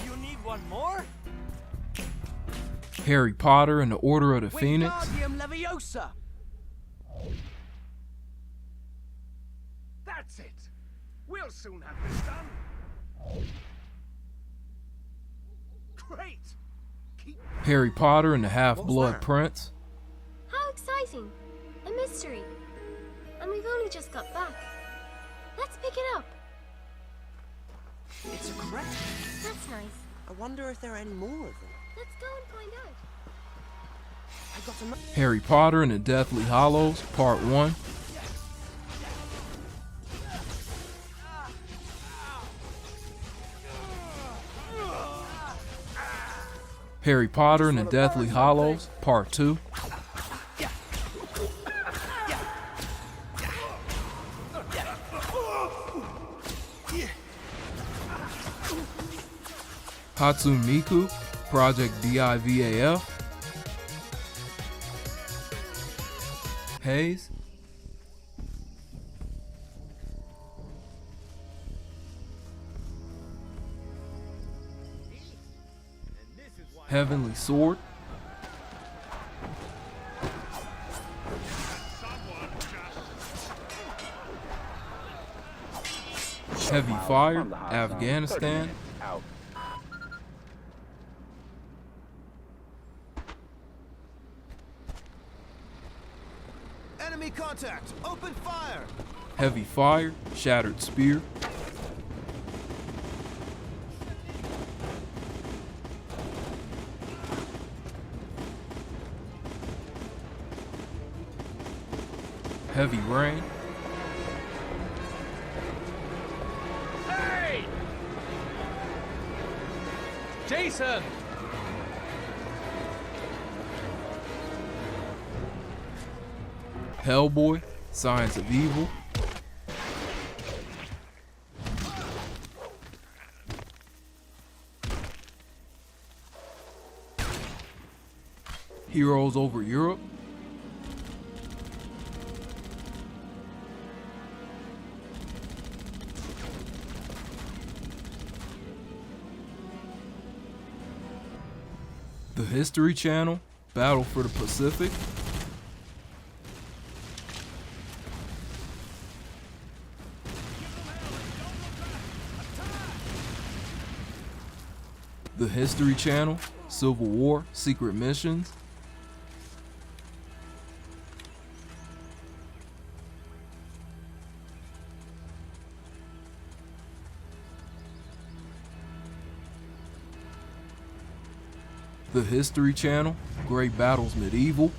You need one more? Harry Potter and the Order of the Phoenix. Wingardium Leviosa. That's it. We'll soon have this done. Great. Harry Potter and the Half-Blood Prince. How exciting! A mystery. And we've only just got back. Let's pick it up. It's a crate. That's nice. I wonder if there are any more of them. Let's go and find out. I got another. Harry Potter and the Deathly Hallows, Part 1. Harry Potter and the Deathly Hallows, Part 2. Hatsune Miku, Project DIVAF. Haze. Heavenly Sword. Heavy Fire, Afghanistan. Out. Enemy contact! Open fire! Heavy Fire, Shattered Spear. Heavy Rain. Hey! Jason! Hellboy, Science of Evil. Heroes over Europe? The History Channel, Battle for the Pacific. The History Channel, Civil War, Secret Missions. The History Channel, Great Battles Medieval.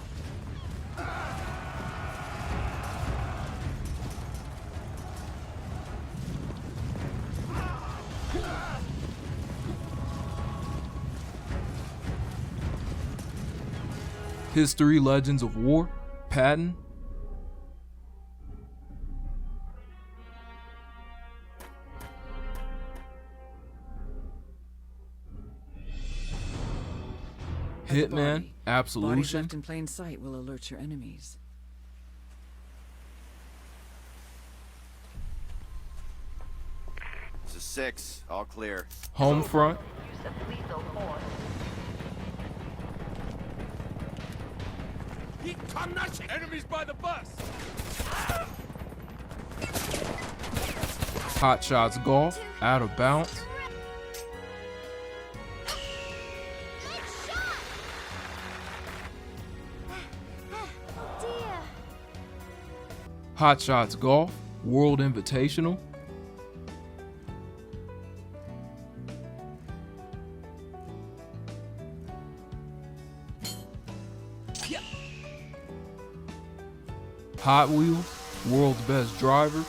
History Legends of War, Patton. Hitman, Bodies Absolution. left in plain sight will alert your enemies. This is 6, all clear. Homefront. Enemies by the bus! Hot Shots Golf, Out of Bounds. Hot Shots Golf, World Invitational. Hot Wheels, World's Best Driver.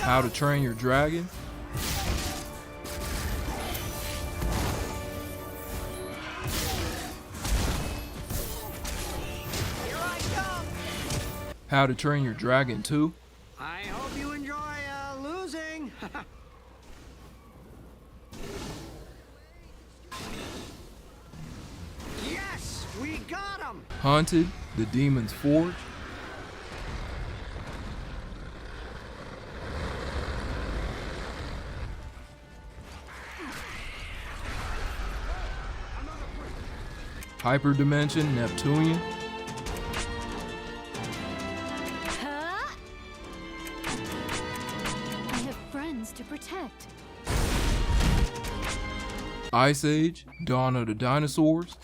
How to Train Your Dragon. How to Train Your Dragon 2. I hope you enjoy losing. Yes, we got him. Hunted, The Demon's Forge. Hyperdimension, Neptunian. I have friends to protect. Ice Age, Dawn of the Dinosaurs.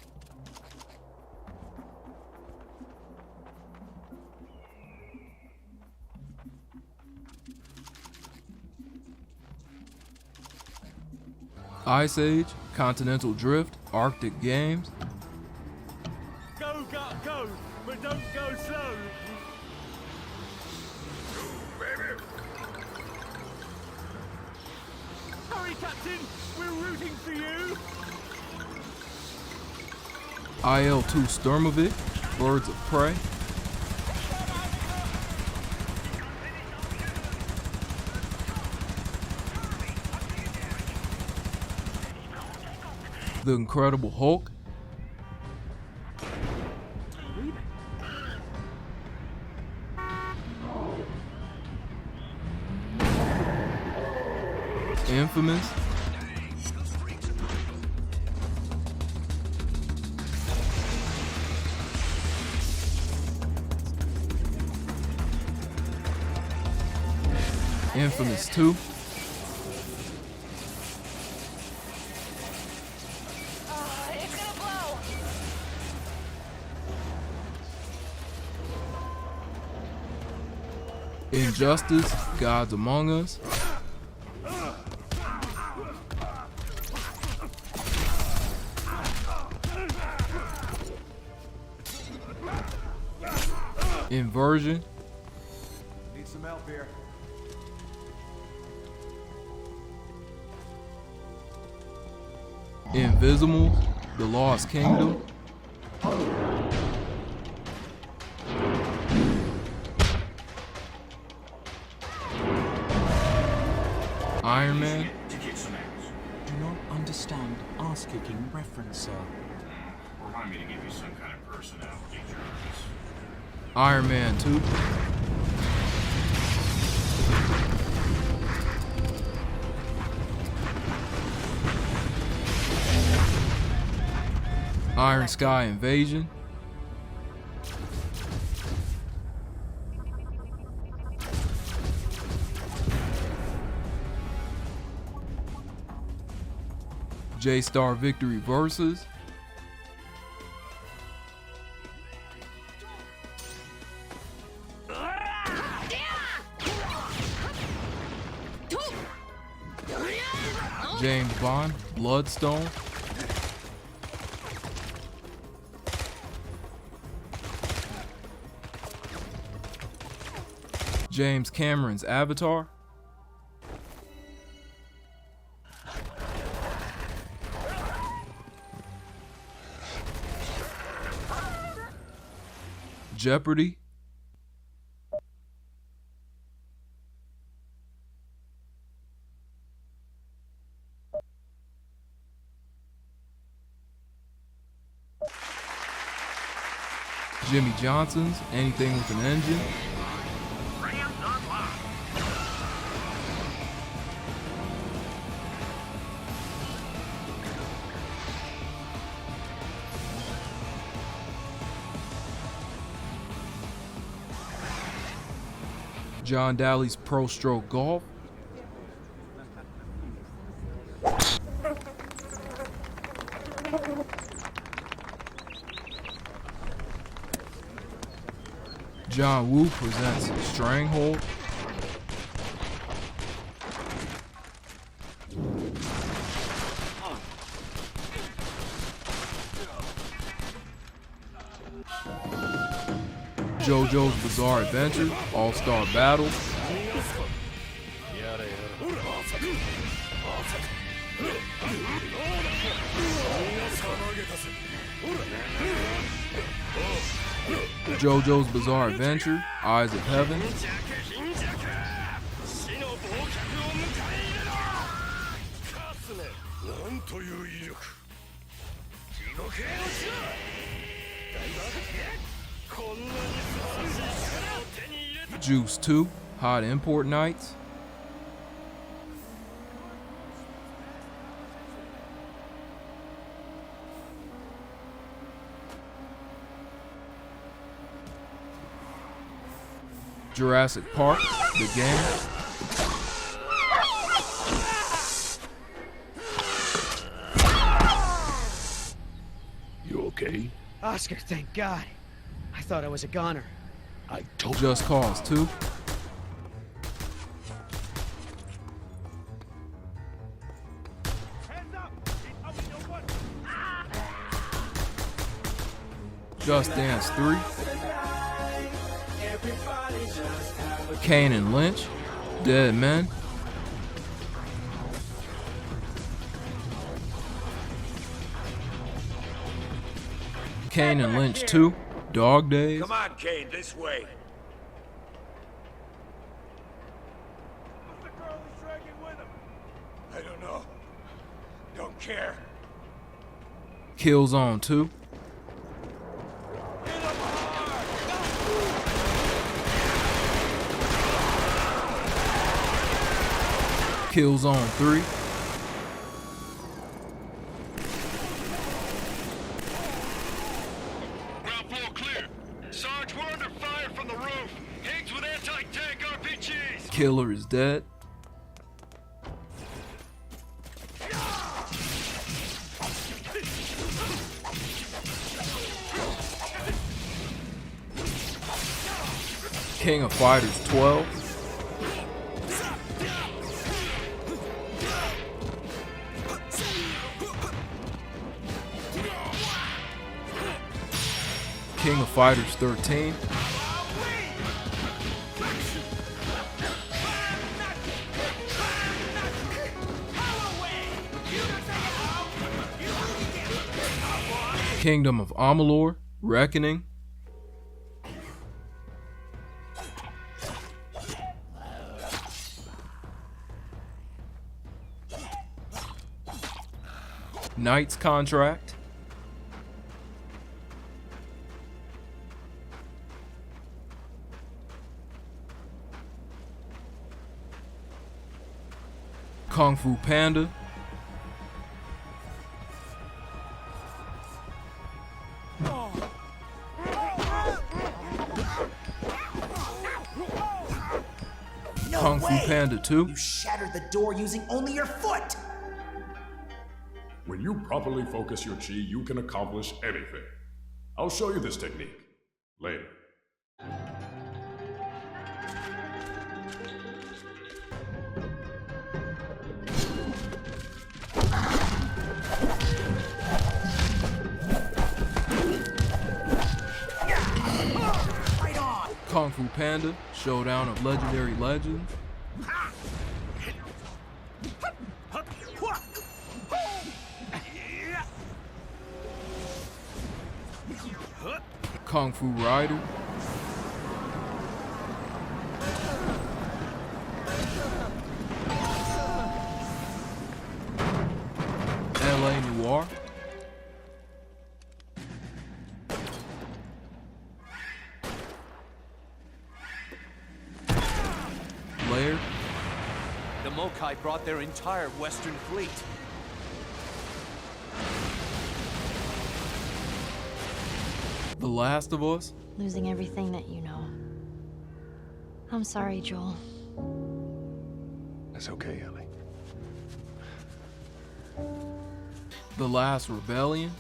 Ice Age, Continental Drift, Arctic Games. Go, go, but don't go slow. Hurry, Captain! We're rooting for you! IL-2 Sturmovik, Birds of Prey. The Incredible Hulk. Infamous. Infamous 2. It's gonna blow. Injustice, Gods Among Us. Inversion. Need some help here. Invisibles, The Lost Kingdom. Iron Man. To kick some ass. Do not understand ass-kicking reference, sir. Remind me to give you some kind of personality, Jarvis. Iron Man 2. Iron Sky Invasion. J-Star Victory Versus. James Bond, Bloodstone. James Cameron's Avatar. Jeopardy. Jimmy Johnson's Anything with an Engine. John Daly's Pro Stroke Golf. John Woo presents Stranglehold. JoJo's Bizarre Adventure, All-Star Battle. JoJo's Bizarre Adventure, Eyes of Heaven. Juice 2, Hot Import Nights. Jurassic Park, the game. You okay? Oscar, thank God. I thought I was a goner. I told you. Just Cause 2. Just Dance 3. Kane and Lynch, Dead Men. Kane and Lynch 2, Dog Days. Come on, Kane, this way. Who's the girl he's dragging with him? I don't know. Don't care. Killzone 2. Killzone 3. Ground floor clear. Sarge, we're under fire from the roof. Higgs with anti-tank RPGs. Killer is dead. King of Fighters 12. King of Fighters 13. Kingdom of Amalur, Reckoning. Knight's Contract, Kung Fu Panda, Kung Fu Panda 2, You shattered the door using only your foot! When you properly focus your chi, you can accomplish anything. I'll show you this technique later. Kung Fu Panda, Showdown of Legendary Legends, Kung Fu Rider, LA Noire, Laird, The Mokai brought their entire western fleet. The Last of Us, Losing everything that you know. I'm sorry, Joel. That's okay, Ellie. The Last Rebellion,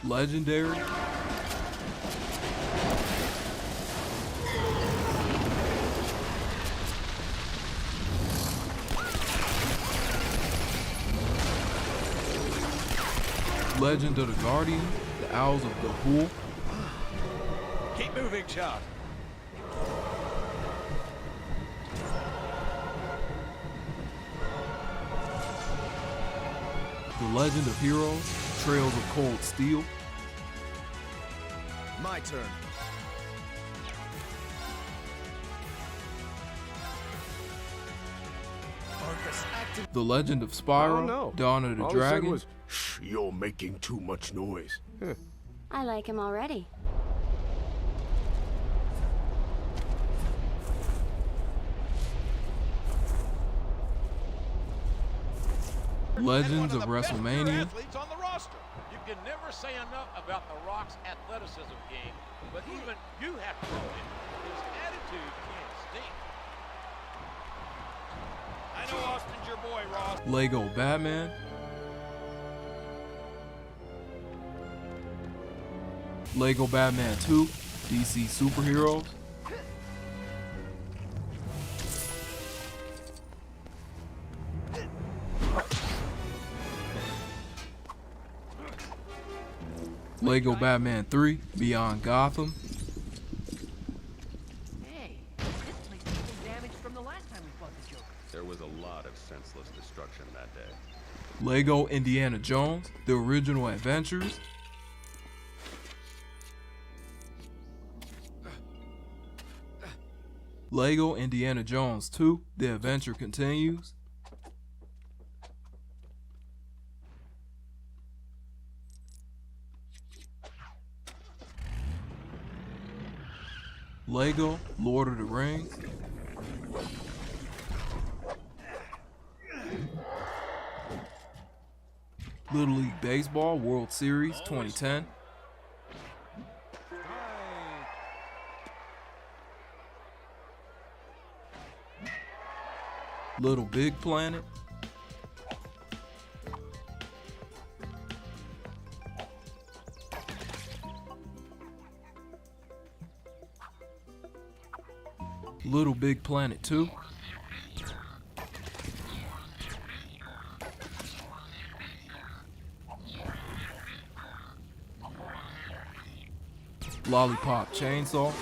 Legendary, Legend of the Guardian, The Owls of Ga'Hoole, Keep moving, Chad. The Legend of Heroes, Trails of Cold Steel, My turn. The Legend of Spyro, no. Dawn of the All he said Dragon, was, "Shh, you're making too much noise." I like him already. Legends of WrestleMania, Athletes on the roster. You can never say enough about The Rock's athleticism game, but even you have to know it. His attitude can't stink. I know Austin's your boy, Ross. Lego Batman, Lego Batman 2, DC Superheroes, Lego Batman 3, Beyond Gotham, Hey, this place took some damage from the last time we fought the Joker. There was a lot of senseless destruction that day. Lego Indiana Jones, The Original Adventures, Lego Indiana Jones 2, The Adventure Continues, Lego Lord of the Rings, Little League Baseball World Series 2010, Little Big Planet, Little Big Planet 2, Lollipop Chainsaw,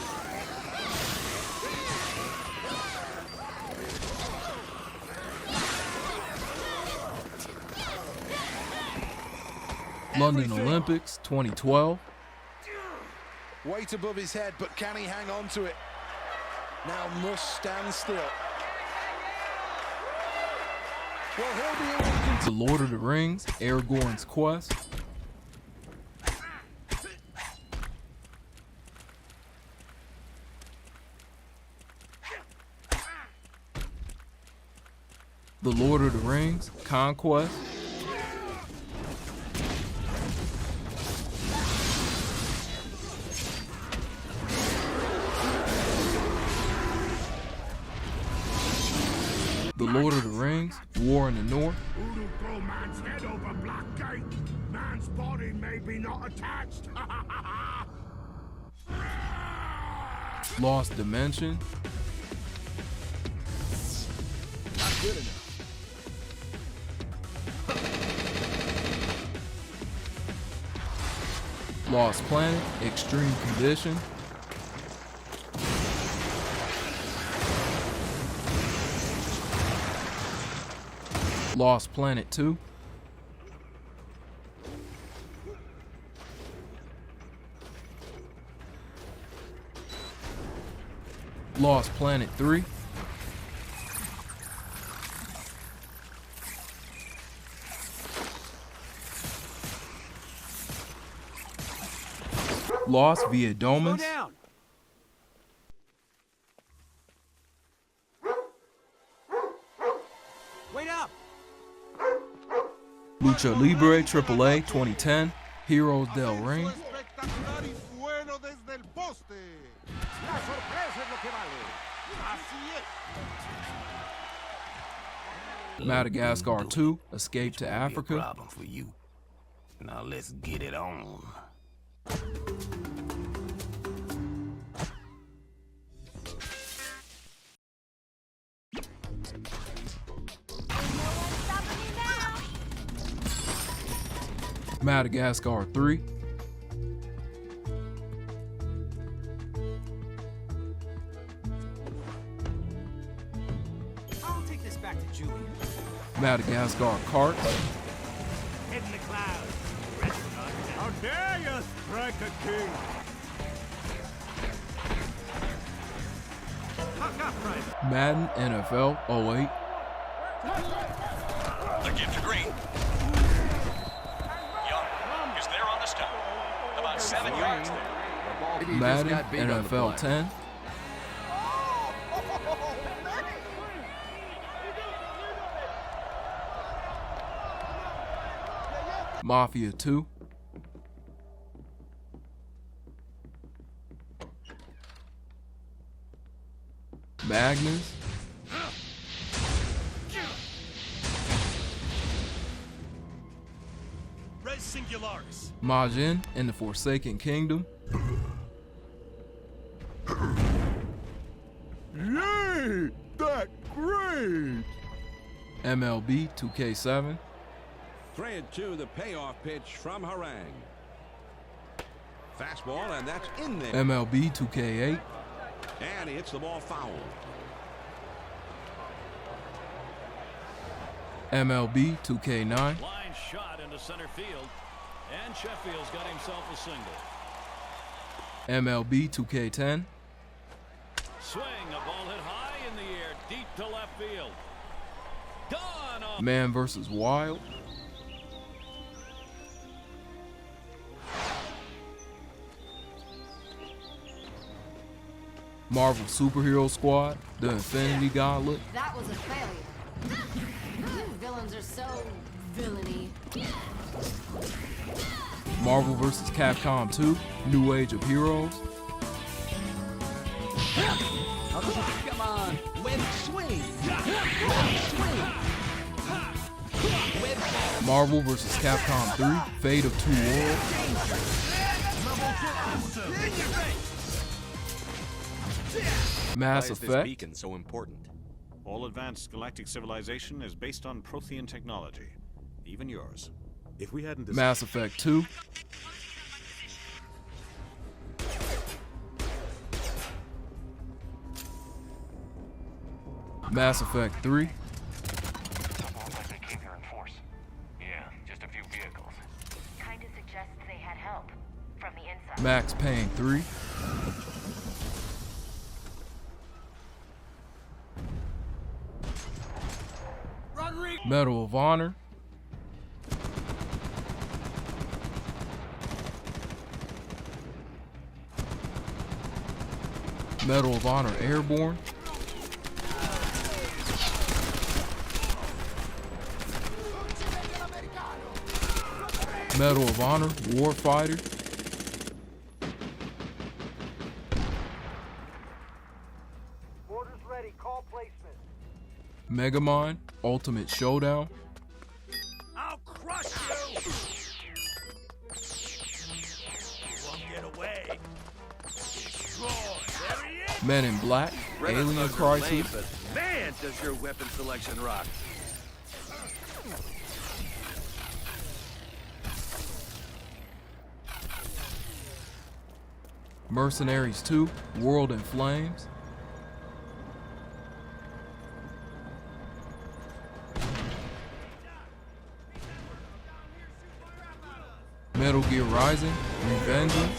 London Olympics 2012, Weight above his head, but can he hang on to it? Now must stand still. Well, he'll be able to The Lord of the Rings, Aragorn's Quest. The Lord of the Rings, Conquest. The Lord of the Rings, War in the North. Who'll throw man's head over Black Gate? Man's body may be not attached. Lost Dimension. not good enough. Lost Planet, Extreme Condition. Lost Planet 2. Lost Planet 3. Lost via Domus. Slow down. Wait up. Lucha Libre AAA 2010. Heroes del Ring. Madagascar 2, Escape to Africa. Problem for you. Now let's get it on. Madagascar 3. I'll take this back to Julia. Madagascar Carts. Head in the clouds. Restaurant. How dare you strike a king? Huck up, Private. Madden NFL 08. The give to Green. Young is there on the stop. About 7 yards there. Madden NFL 10. Mafia 2. Magnus. Res Singularis. Majin and the Forsaken Kingdom. Yay! That great! MLB 2K7. 3-2, the payoff pitch from Harang. Fastball, and that's in there. MLB 2K8. And he hits the ball foul. MLB 2K9. Line shot into center field, and Sheffield's got himself a single. MLB 2K10. Swing, a ball hit high in the air, deep to left field. Gone off. Man vs. Wild. Marvel Superhero Squad, The Infinity Gauntlet. That was a failure. You villains are so villainy. Marvel vs. Capcom 2, New Age of Heroes. Come on, web swing. Web swing. Web. Marvel vs. Capcom 3, Fate of Two Worlds. Mass Why is this Effect. beacon so important? All advanced galactic civilization is based on Prothean technology, even yours. If we hadn't Mass Effect 2. Mass Effect 3. Like they came here in force. Yeah, just a few vehicles. Kinda suggests they had help. from the inside. Max Payne 3. Medal of Honor. Medal of Honor Airborne. Medal of Honor Warfighter. Orders ready. Call placement. Megamind Ultimate Showdown. I'll crush you! You won't get away. Destroy. There he is! Men in Black Alien Crisis. Man, does your weapon selection rock. Mercenaries 2 World in Flames. Metal Gear Rising Revengeance.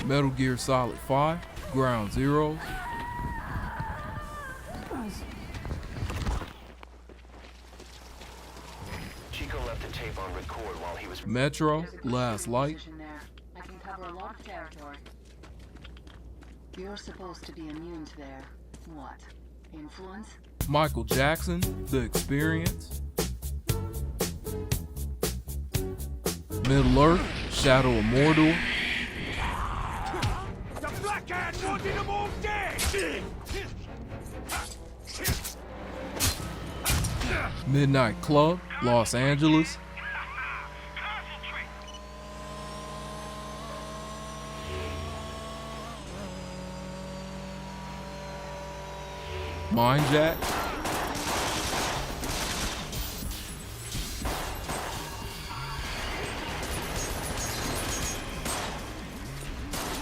Metal Gear Solid 5 Ground Zeroes. Chico left the tape on record while he was... Metro Last Light. I can cover a lot of territory. You're supposed to be immune to their... what? Influence? Michael Jackson The Experience. Middle Earth Shadow of Mordor. The Black Hand wanted them all dead! Midnight Club Los Angeles. Mind Jack.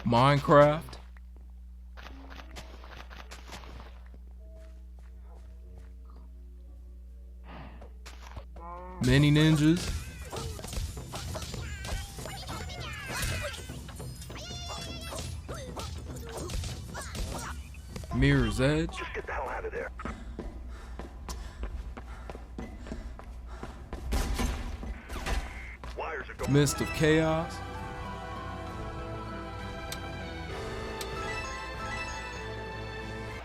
Minecraft. Mini Ninjas. Mirror's Edge. Just get the hell out of there. Wires are going... Mist of Chaos.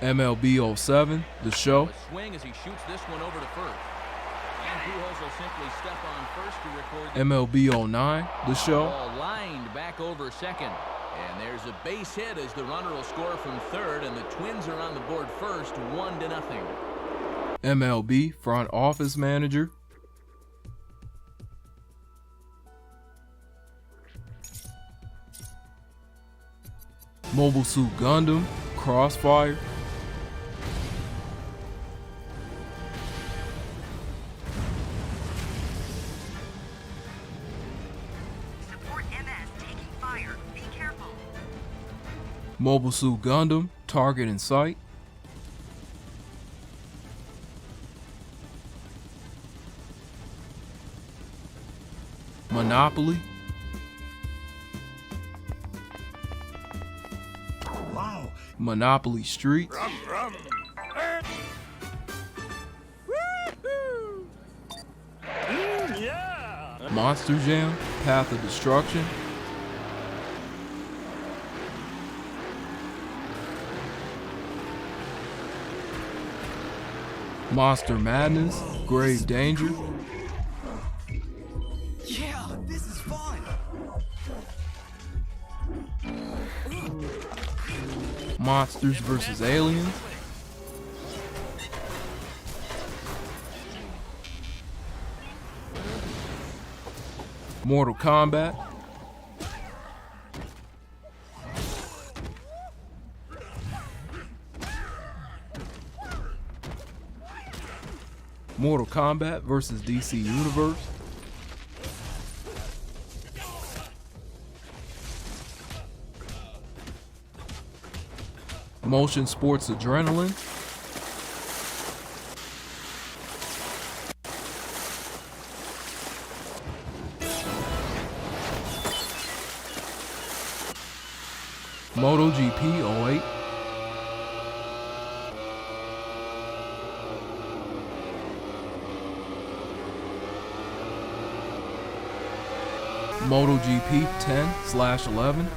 MLB 07, The Show. Swing as he shoots this one over to first. And Pujols will simply step on first to record MLB 09, The Show. ball lined back over second. And there's a base hit as the runner will score from third, and the Twins are on the board first, 1-0. MLB Front Office Manager. Mobile Suit Gundam, Crossfire. Support MS taking fire. Be careful. Mobile Suit Gundam, Target in Sight. Monopoly. Wow. Monopoly Streets. Yeah. Monster Jam, Path of Destruction. Monster Madness, Grave Danger. Yeah, this is fun. Monsters vs. Aliens. Mortal Kombat. Mortal Kombat vs. DC Universe. Motion Sports Adrenaline. MotoGP 08. MotoGP 10/11.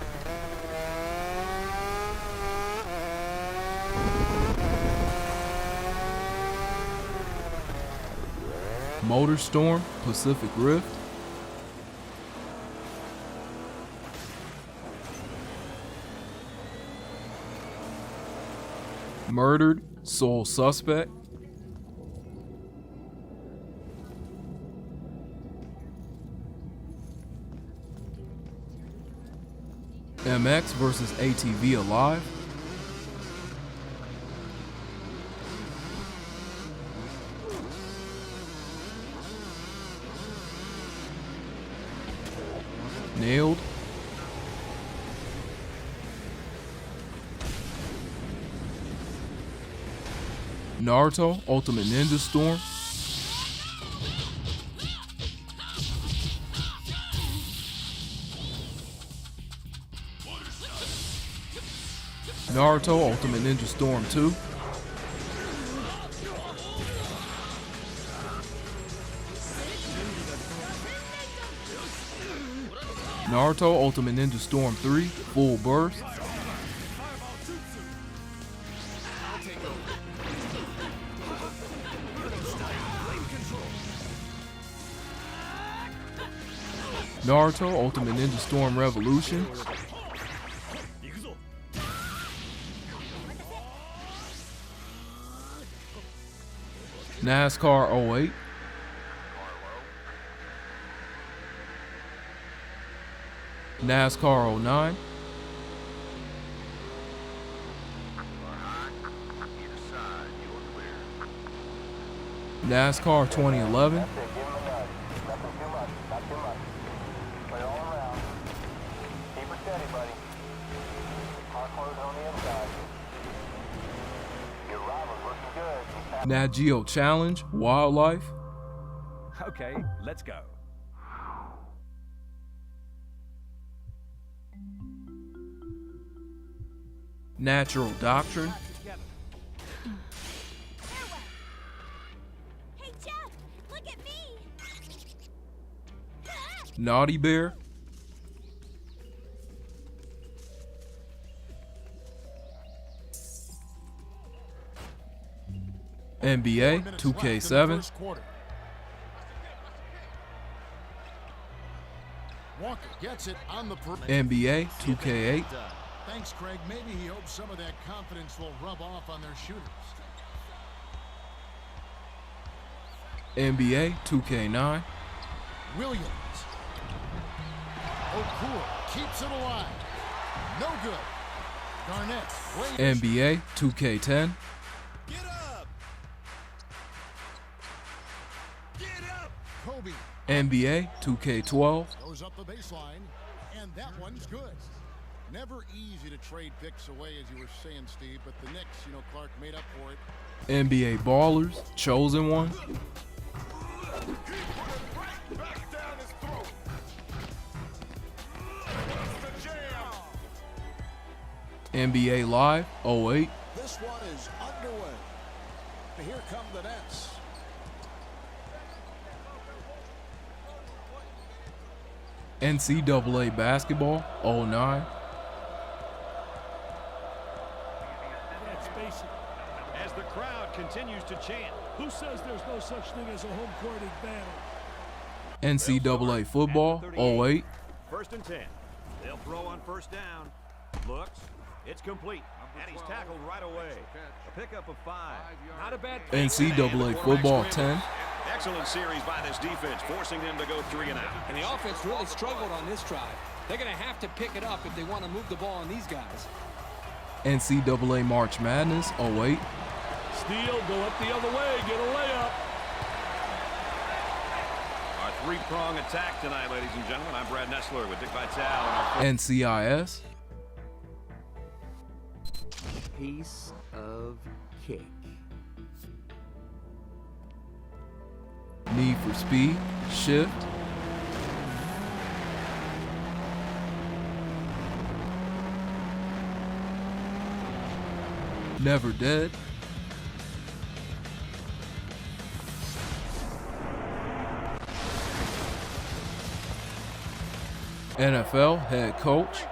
MotorStorm Pacific Rift. Murdered Sole Suspect. MX versus ATV Alive. Nailed. Naruto Ultimate Ninja Storm. Naruto Ultimate Ninja Storm 2. Naruto Ultimate Ninja Storm 3 Full Burst. Naruto Ultimate Ninja Storm Revolution. NASCAR 08. NASCAR 09. NASCAR 2011. Nat Geo Challenge Wildlife. Okay, let's go. Natural Doctrine. Hey, Jeff, look at me. Naughty Bear. NBA 2K7. Walker gets it on the NBA 2K8. Thanks, Craig. Maybe he hopes some of that confidence will rub off on their shooters. NBA 2K9. Williams. O'Cool keeps it alive. No good. Garnett. NBA 2K10. Kobe. NBA 2K12. Goes up the baseline, and that one's good. Never easy to trade picks away, as you were saying, Steve, but the Knicks, Clark made up for it. NBA Ballers, Chosen One. NBA Live 08. This one is underway. Here come the Nets. NCAA Basketball 09. Let's face it. As the crowd continues to chant, who says there's no such thing as a home court advantage? NCAA Football 08. First and 10. They'll throw on first down. Looks. It's complete. And he's tackled right away. A pickup of 5. Not a bad NCAA Football 10. Excellent series by this defense, forcing them to go 3 and out. And the offense really struggled on this drive. They're going to have to pick it up if they want to move the ball on these guys. NCAA March Madness 08. Steele, go up the other way, get a layup. Our three-prong attack tonight, ladies and gentlemen. I'm Brad Nessler with Dick Vitale. NCIS. Piece of cake. Need for Speed, Shift. Never Dead. NFL head coach.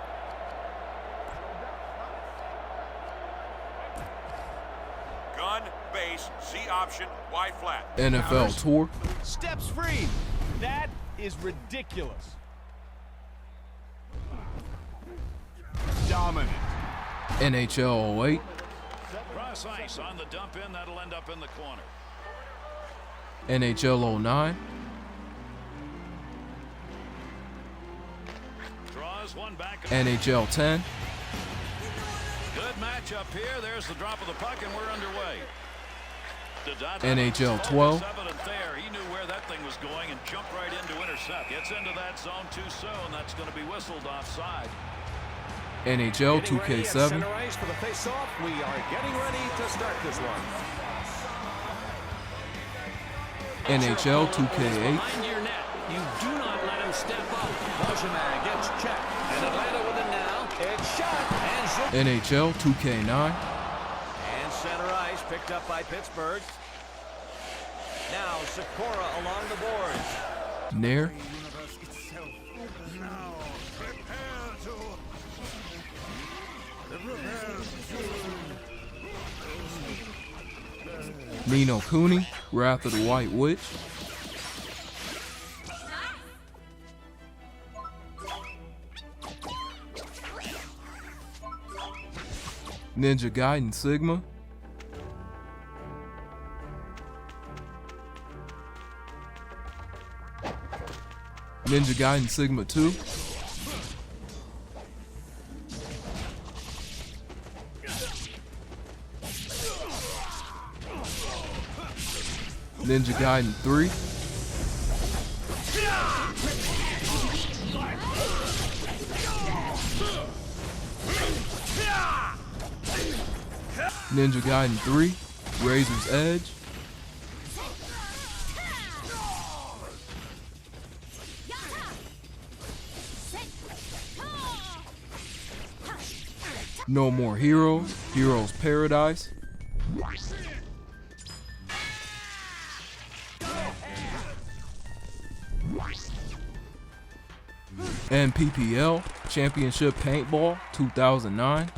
Gun, base, Z option, Y flat. NFL tour. Steps free. That is ridiculous. Dominant. NHL 08. Cross ice on the dump in. That'll end up in the corner. NHL 09. Draws one back. NHL 10. Good matchup here. There's the drop of the puck, and we're underway. NHL 12. There. He knew where that thing was going and jumped right in to intercept. Gets into that zone too soon. That's going to be whistled offside. NHL 2K7. Center ice for the face-off. We are getting ready to start this one. NHL 2K8. Behind your net. You do not let him step up. Boschman gets checked. And Atlanta with it now. It's shot. And NHL 2K9. And center ice picked up by Pittsburgh. Now Sikora along the boards. Nair. Nino Cooney, Wrath of the White Witch. Ninja Gaiden Sigma. Ninja Gaiden Sigma 2. Ninja Gaiden 3. Ninja Gaiden 3, Razor's Edge. No More Heroes, Heroes Paradise. NPPL Championship Paintball 2009.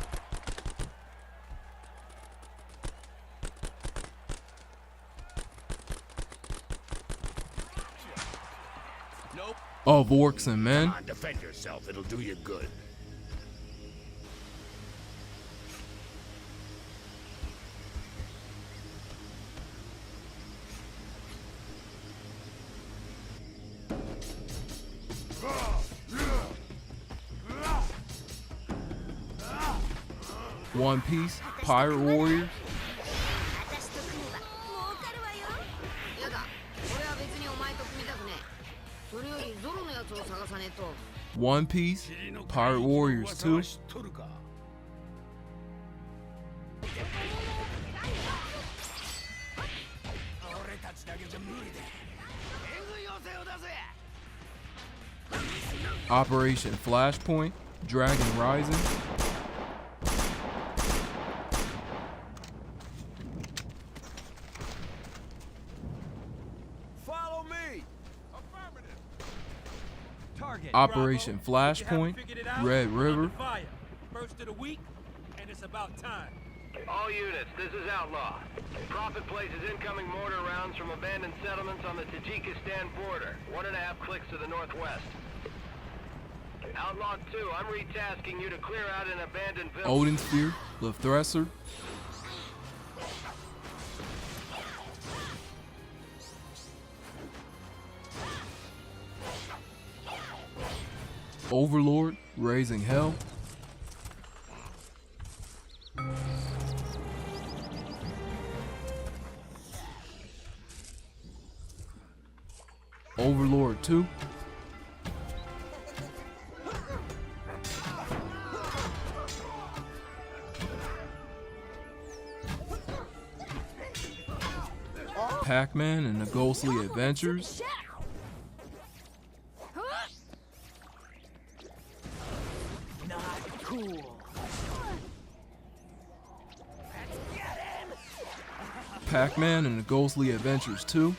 Nope. Of Orcs and Men. Come on, defend yourself. It'll do you good. One Piece, Pirate Warriors. One Piece, Pirate Warriors 2. Operation Flashpoint, Dragon Rising. Follow me. Affirmative. Target. Operation Flashpoint, Red River. First of the week, and it's about time. All units, this is Outlaw. Prophet places incoming mortar rounds from abandoned settlements on the Tajikistan border, 1.5 clicks to the northwest. Outlaw 2, I'm retasking you to clear out an abandoned village. Odin Sphere, the Thresser. Overlord, Raising Hell. Overlord 2. Pac-Man and the Ghostly Adventures. Not cool. Pac-Man and the Ghostly Adventures 2.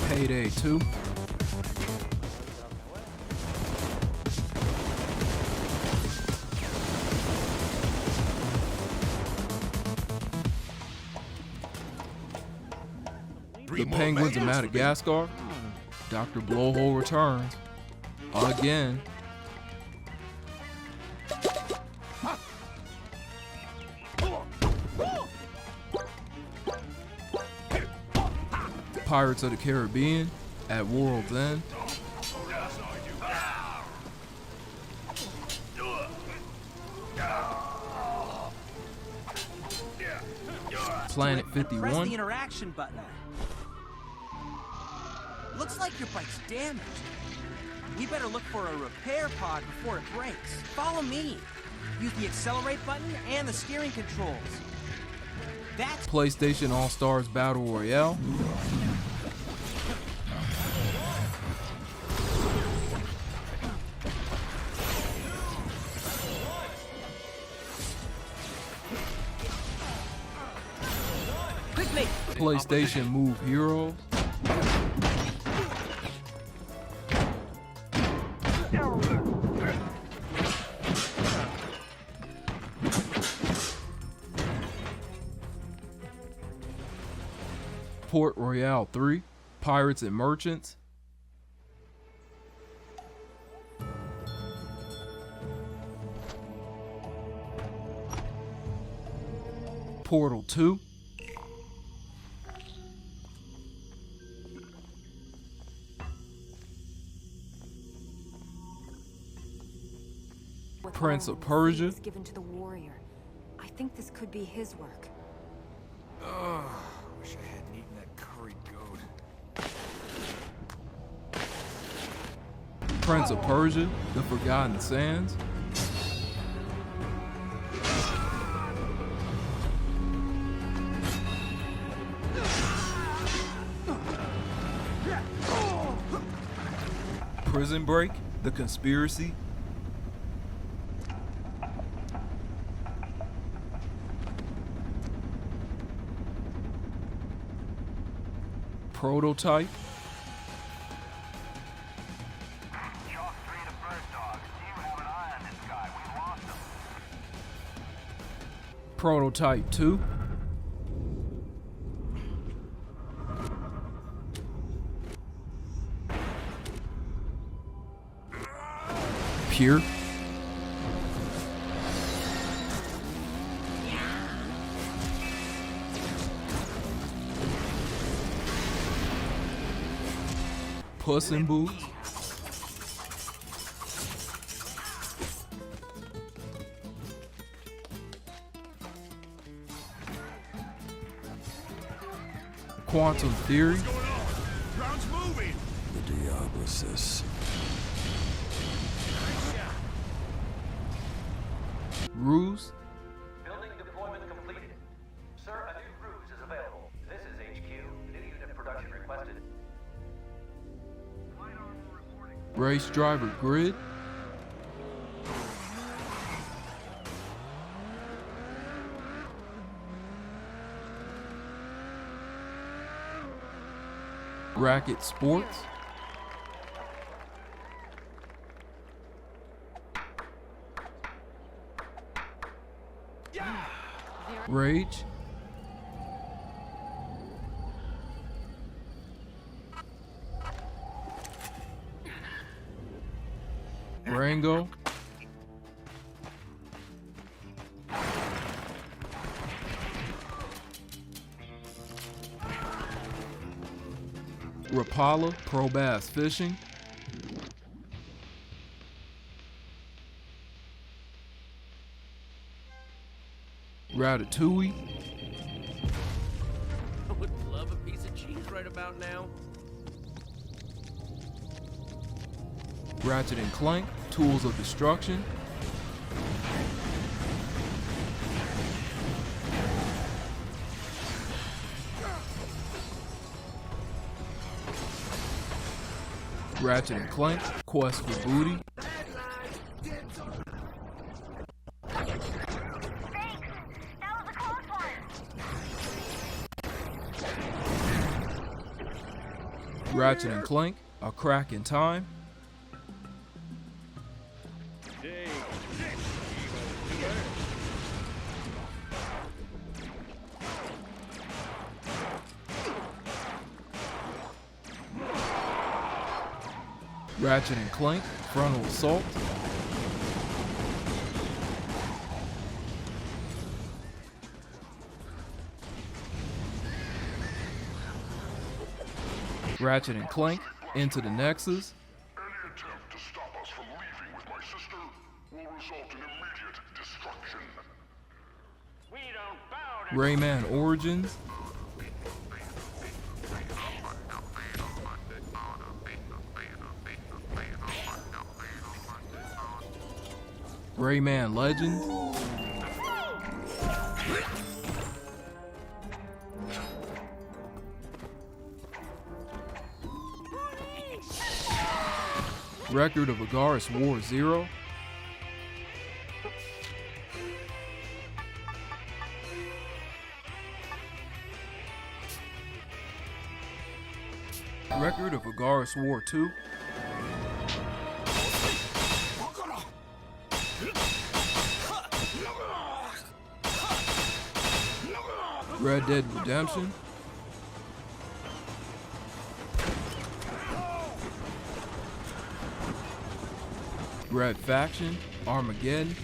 Payday 2. The Penguins of Madagascar. Dr. Blowhole returns. Again. Pirates of the Caribbean at World's End. Planet 51. Press the interaction button. Looks like your bike's damaged. We better look for a repair pod before it breaks. Follow me. Use the accelerate button and the steering controls. That's PlayStation All-Stars Battle Royale. quickly. PlayStation Move Heroes. Port Royale 3, Pirates and Merchants. Portal 2. Prince of Persia. Given to the warrior. I think this could be his work. Ugh, wish I hadn't eaten that curried goat. Prince of Persia, The Forgotten Sands. Prison Break, The Conspiracy. Prototype. Prototype 2. Pure. Puss in Boots. Quantum Theory. Ground's moving. The Diablosis. Ruse. Building deployment completed. Sir, a new ruse is available. This is HQ. New unit production requested. Race Driver Grid. Racket Sports. Rage. Rango. Rapala Pro Bass Fishing. Ratatouille. I would love a piece of cheese right about now. Ratchet and Clank, Tools of Destruction. Ratchet and Clank, Quest for Booty. Ratchet and Clank, A Crack in Time. Ratchet and Clank, Frontal Assault. Ratchet and Clank, Into the Nexus. Any attempt to stop us from leaving with my sister will result in immediate destruction. We don't bow to Rayman Origins. Rayman Legends. Record of Agaris War Zero. Record of Agaris War 2. Red Dead Redemption. Red Faction, Armageddon.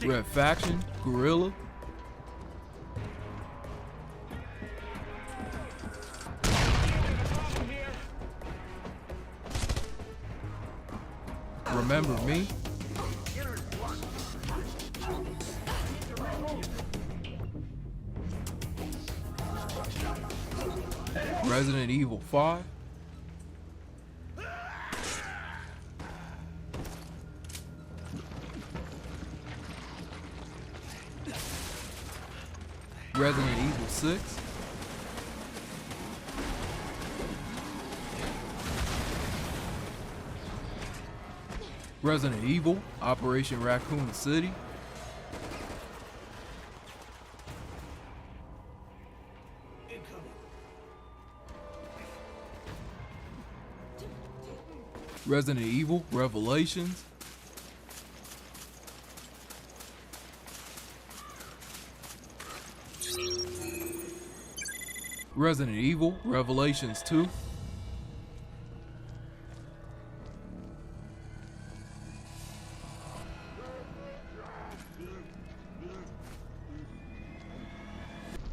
Red Faction, Guerrilla. Remember Me. Resident Evil 5. Resident Evil 6. Resident Evil, Operation Raccoon City. Resident Evil, Revelations. Resident Evil, Revelations 2.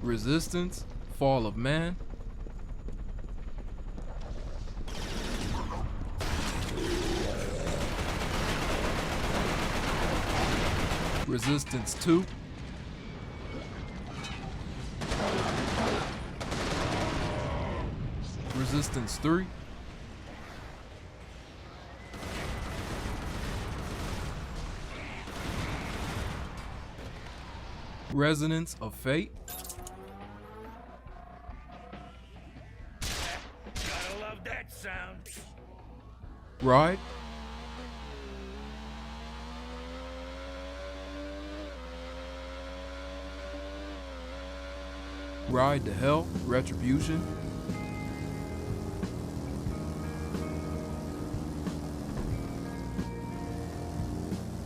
Resistance, Fall of Man. Resistance 2. Resistance 3. Resonance of Fate. Gotta love that sound. Ride. Ride to Hell, Retribution.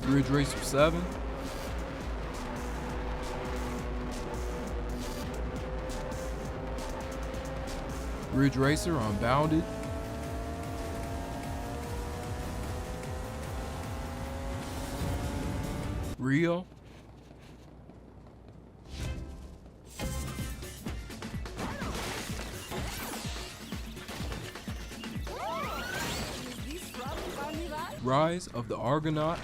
Ridge Racer 7. Ridge Racer Unbounded. Rio. Rise of the Argonauts.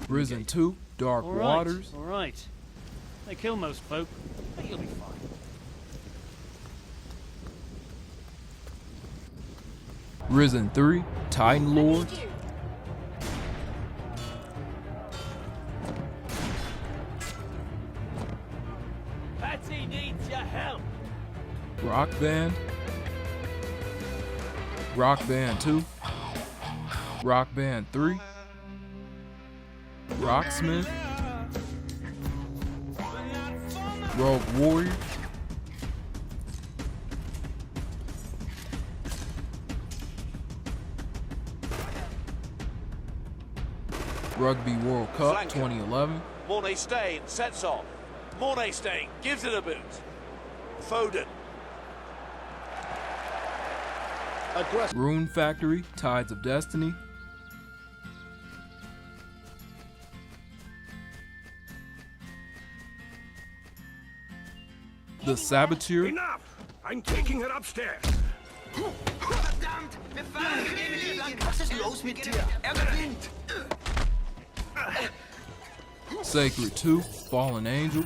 Risen 2, Dark Waters. All right. They kill most folk, but you'll be fine. Risen 3, Titan Lords. Patsy needs your help. Rock Band. Rock Band 2. Rock Band 3. Rocksmith. Rogue Warrior. Rugby World Cup Flanker. 2011. Mornay-Stain sets off. Mornay-Stain gives it a boot. Foden. Rune Factory, Tides of Destiny. The Saboteur. Enough! I'm taking her upstairs. Verdammt! Wir fahren ewig lang. Was ist los mit dir? Er gewinnt! Sacred 2, Fallen Angel.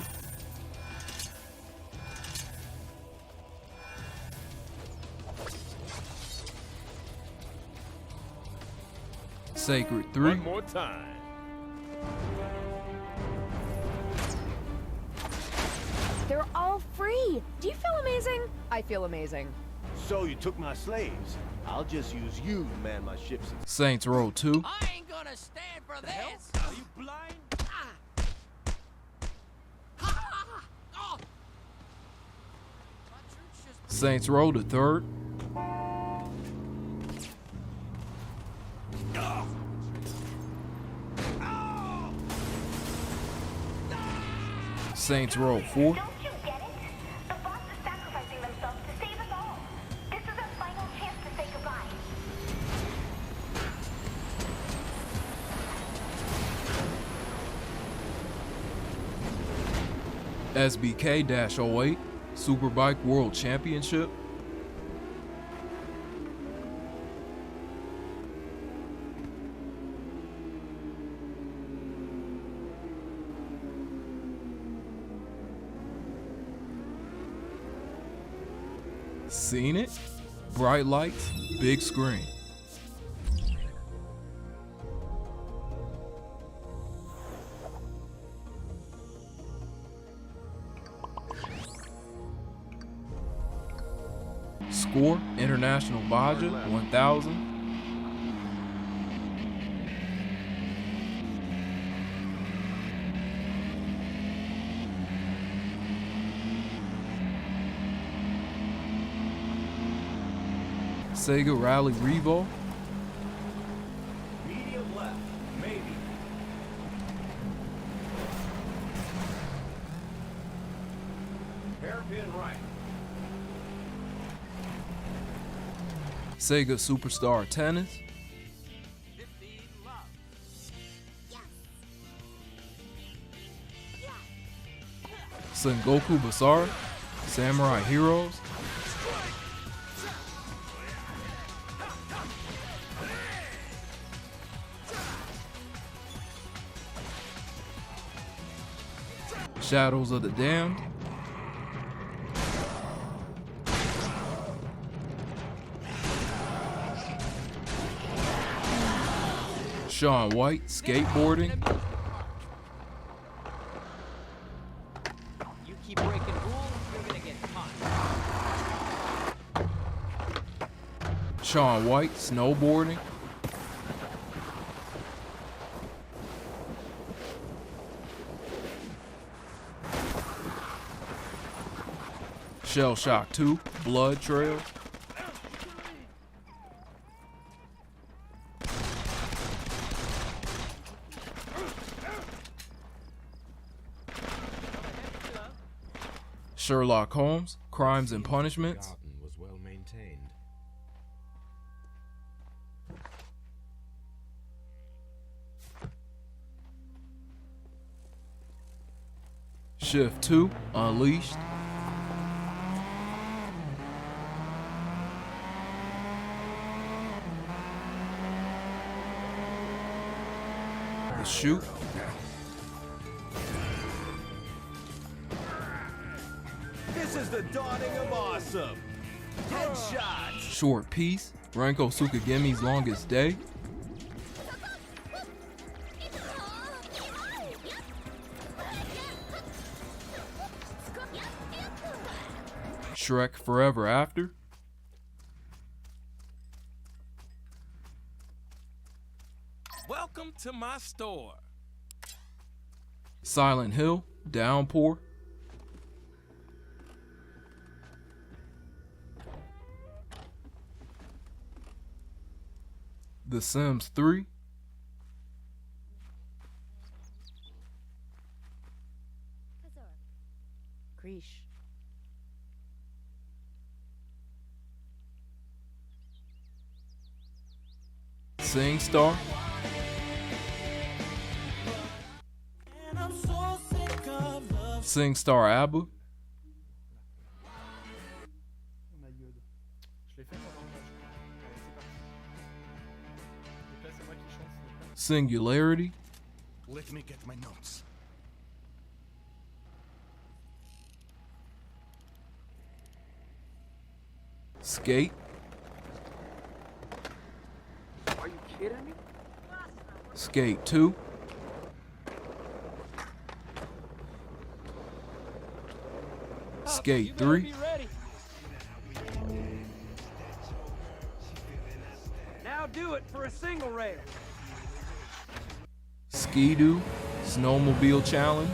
Sacred 3. One more time. They're all free. Do you feel amazing? I feel amazing. So you took my slaves. I'll just use you to man my ships. Saints Row 2. I ain't gonna stand for this. Are you blind? Saints Row the 3rd. Saints Row 4. SBK-08 Superbike World Championship. Seen it? Bright lights, big screen. Score, International Baja 1000. Sega Rally Revo. Medium left, maybe. Hairpin right. Sega Superstar Tennis. Sengoku Basara, Samurai Heroes. Shadows of the Damned. Shaun White, skateboarding. You keep breaking rules, you're gonna get caught. Shaun White, snowboarding. Shell Shock 2, Blood Trail. Sherlock Holmes, Crimes and Punishments. The garden was well maintained. Shift 2, Unleashed. The Shoot. This is the dawning of awesome. Headshots. Short Piece, Renko Sukagemi's Longest Day. Shrek Forever After. Welcome to my store. Silent Hill, Downpour. The Sims 3. Krish. SingStar. SingStar ABBA. Singularity. Let me get my notes. Skate. Are you kidding me? Skate 2. Skate 3. Now do it for a single rail. Ski-Doo, Snowmobile Challenge.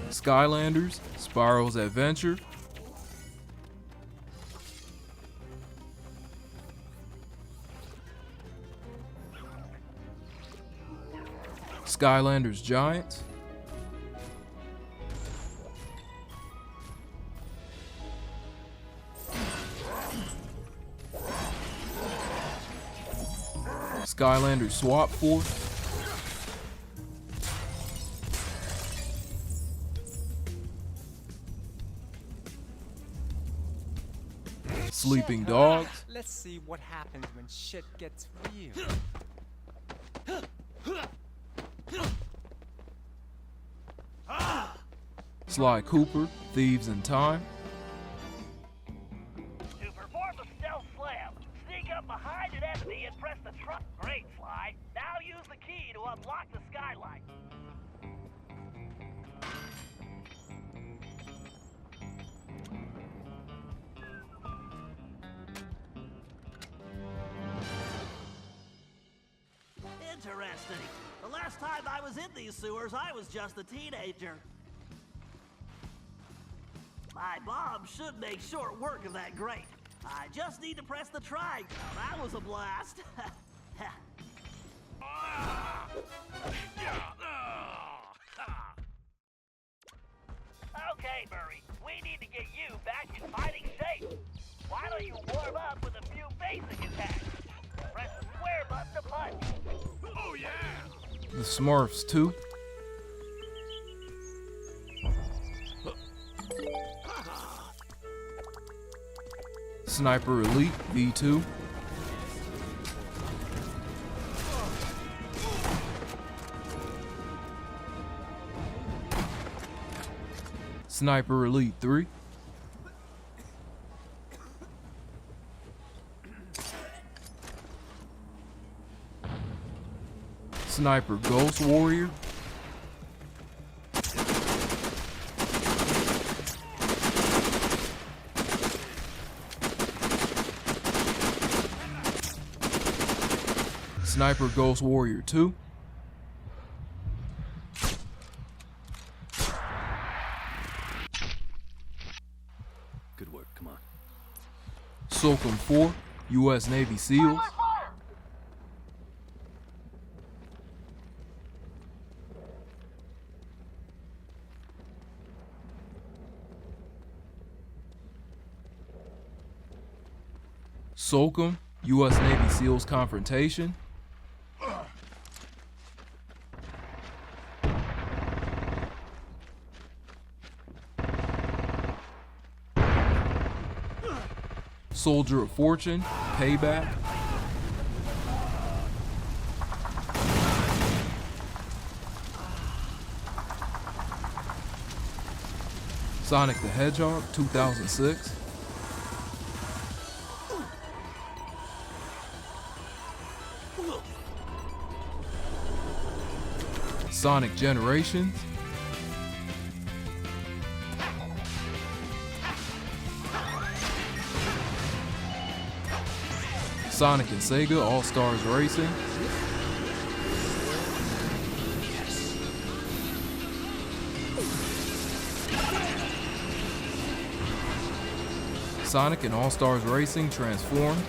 Skylanders, Spyro's Adventure. Skylanders Giants. Skylanders Swap Force. Sleeping Dogs. Let's see what happens when shit gets real. Sly Cooper, Thieves in Time. To perform the stealth slam, sneak up behind an enemy and press the truck. Great, Sly. Now use the key to unlock the skylight. Interesting. The last time I was in these sewers, I was just a teenager. My mom should make short work of that grate. I just need to press the triangle. That was a blast. Okay, Murray. We need to get you back in fighting shape. Why don't you warm up with a few basic attacks? Press the square button to punch. Oh, yeah! The Smurfs 2. Sniper Elite V2. Sniper Elite 3. Sniper Ghost Warrior. Sniper Ghost Warrior 2. Good work, come on. SOCOM 4, U.S. Navy SEALs. SOCOM, U.S. Navy SEALs Confrontation. Soldier of Fortune, Payback. Sonic the Hedgehog 2006. Sonic Generations. Sonic and Sega All-Stars Racing. Sonic and All-Stars Racing Transformed.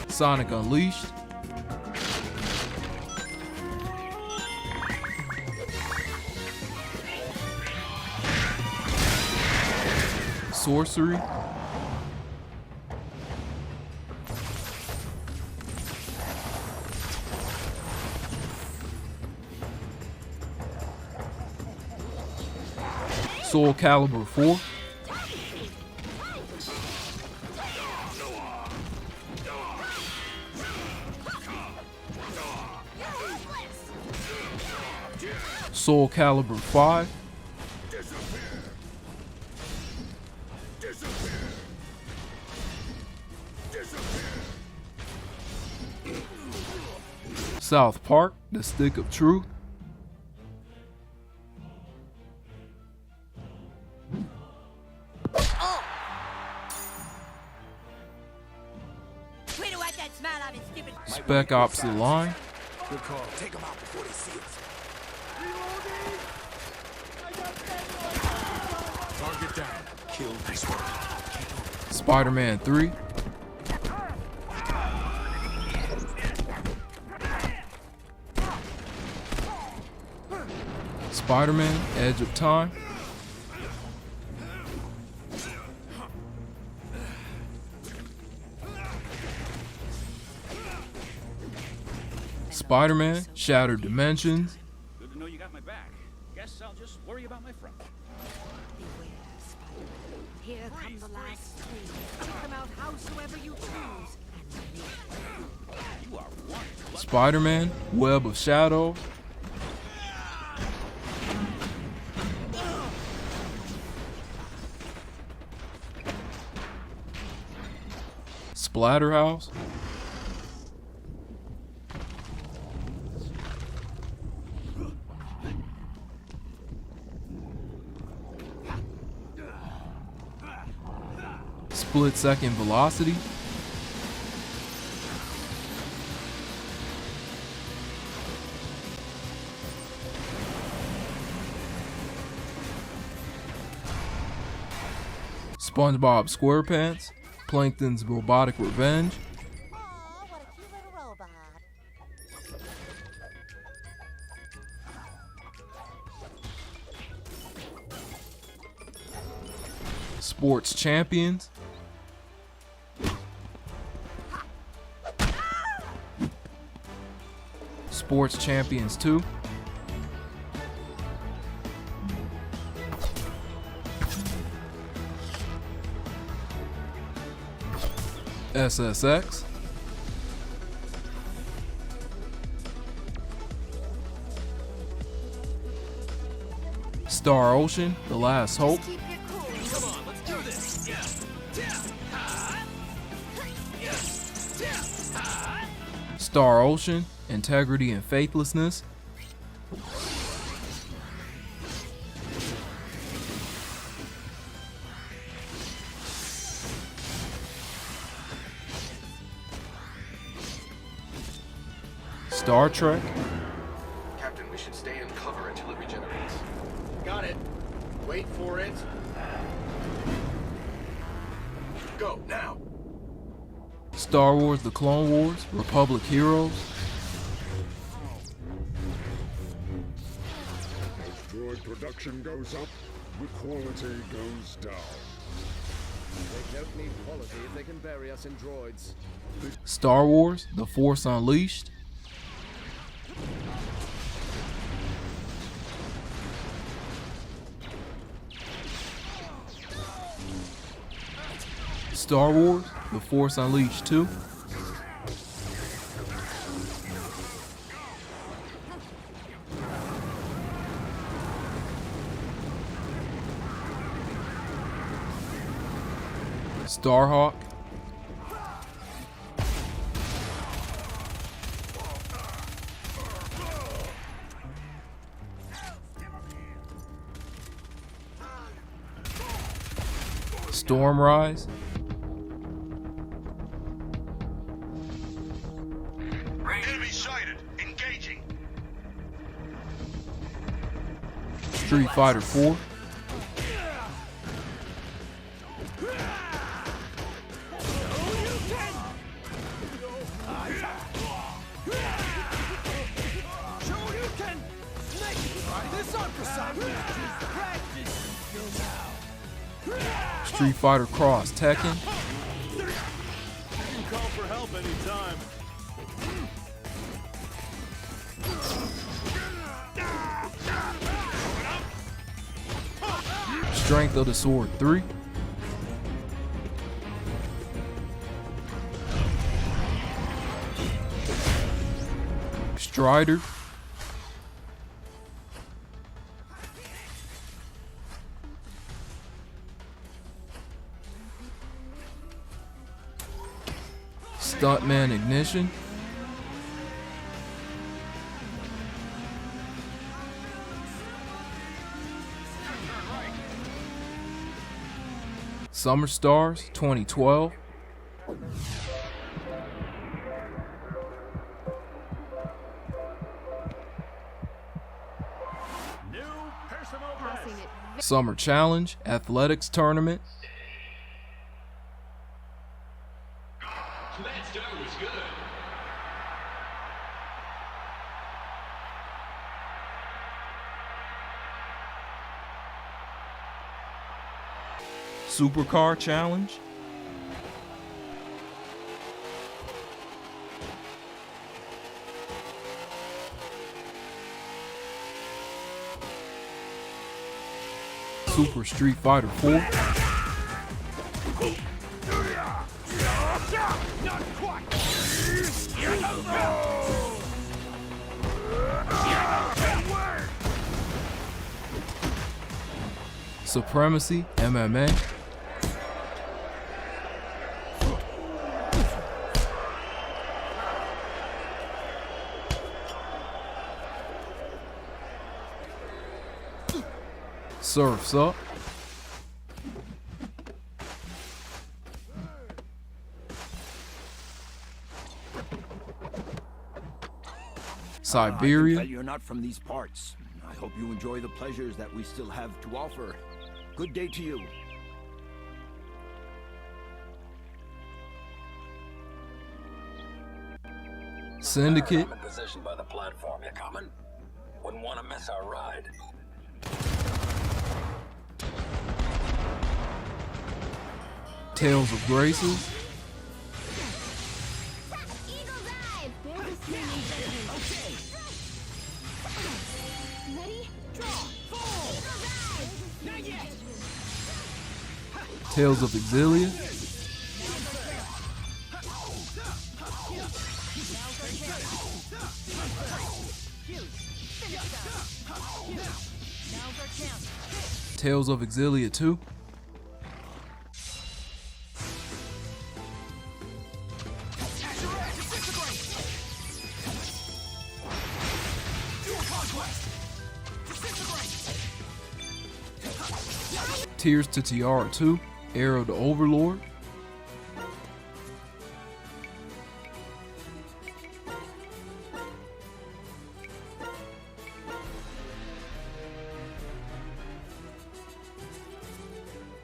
Sonic Unleashed. Sorcery. Soul Calibur 4. Soul Calibur 5. South Park, The Stick of Truth. Spec Ops: The Line. Good call. Take them out before they see us. Target down. Kill. Nice work. Spider-Man 3. Spider-Man: Edge of Time. Spider-Man: Shattered Dimensions. Good to know you got my back. Guess I'll just worry about my front. Here come the last three. Take them out howsoever you choose. You are one. Spider-Man: Web of Shadows. Splatterhouse. Split Second Velocity. SpongeBob SquarePants, Plankton's Robotic Revenge. Sports Champions. Sports Champions 2. SSX. Star Ocean: The Last Hope. Come on, let's do this. Star Ocean: Integrity and Faithlessness. Star Trek. Captain, we should stay in cover until it regenerates. Got it. Wait for it. Go, now! Star Wars: The Clone Wars, Republic Heroes. As droid production goes up, the quality goes down. They don't need quality if they can bury us in droids. Star Wars: The Force Unleashed. Star Wars: The Force Unleashed 2. Starhawk. Stormrise. Enemy sighted. Engaging. Street Fighter 4. Street Fighter Cross Tekken. You can call for help anytime. Strength of the Sword 3. Strider. Stuntman Ignition. Summer Stars 2012. New personal best. Summer Challenge Athletics Tournament. That start was good. Supercar Challenge. Super Street Fighter 4. Not quite. Supremacy MMA. Surf's Up. Siberia. Well, you're not from these parts. I hope you enjoy the pleasures that we still have to offer. Good day to you. Syndicate. I'm in position by the platform. You coming? Wouldn't want to miss our ride. Tales of Graces. Tales of Exilia. Tales of Exilia 2. Tears to Tiara 2, Arrow to Overlord.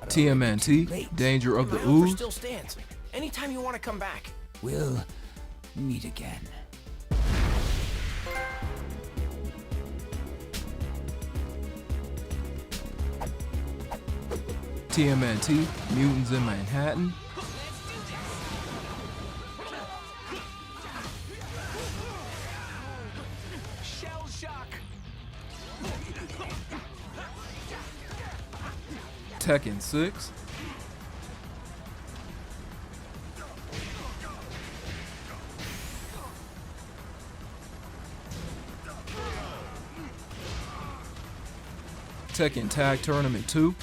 TMNT, Danger of the Ooze. Still stands. Anytime you want to come back. We'll meet again. TMNT, Mutants in Manhattan. Shell shock. Tekken 6. Tekken Tag Tournament 2.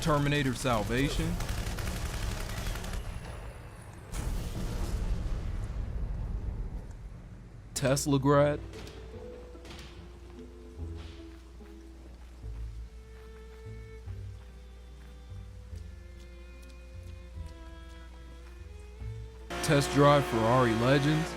Terminator Salvation. Teslagrad. Test Drive Ferrari Legends.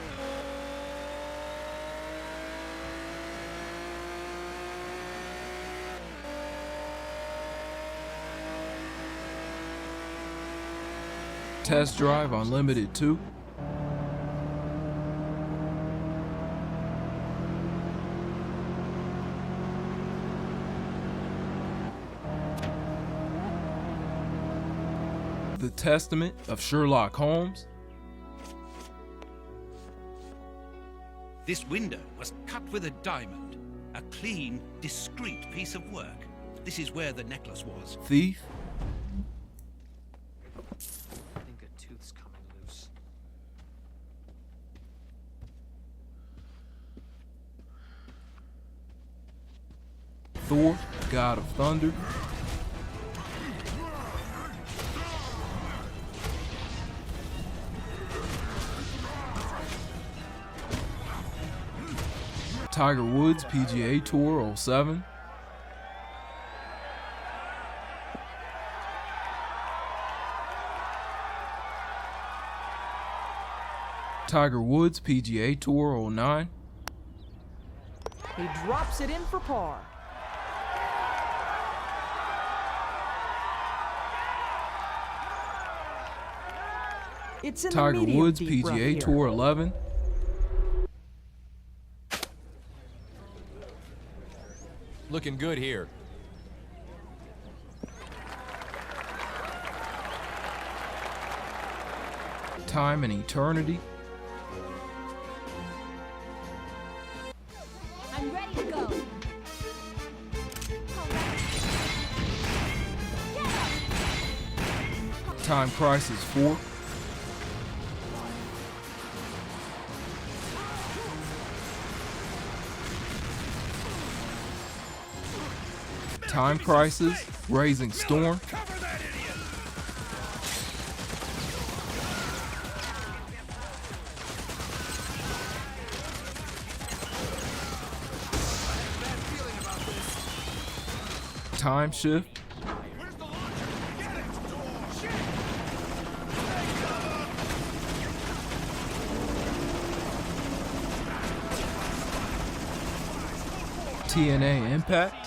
Test Drive Unlimited 2. The Testament of Sherlock Holmes. This window was cut with a diamond. A clean, discreet piece of work. This is where the necklace was. Thief. I think a tooth's coming loose. Thor, God of Thunder. Tiger Woods PGA Tour 07. Tiger Woods PGA Tour 09. He drops it in for par. It's in Tiger the medium Woods deep rough PGA here. Tour 11. Looking good here. Time and Eternity. I'm ready to go. Time Crisis 4. Time Crisis, Raising Storm. Time Shift. TNA Impact.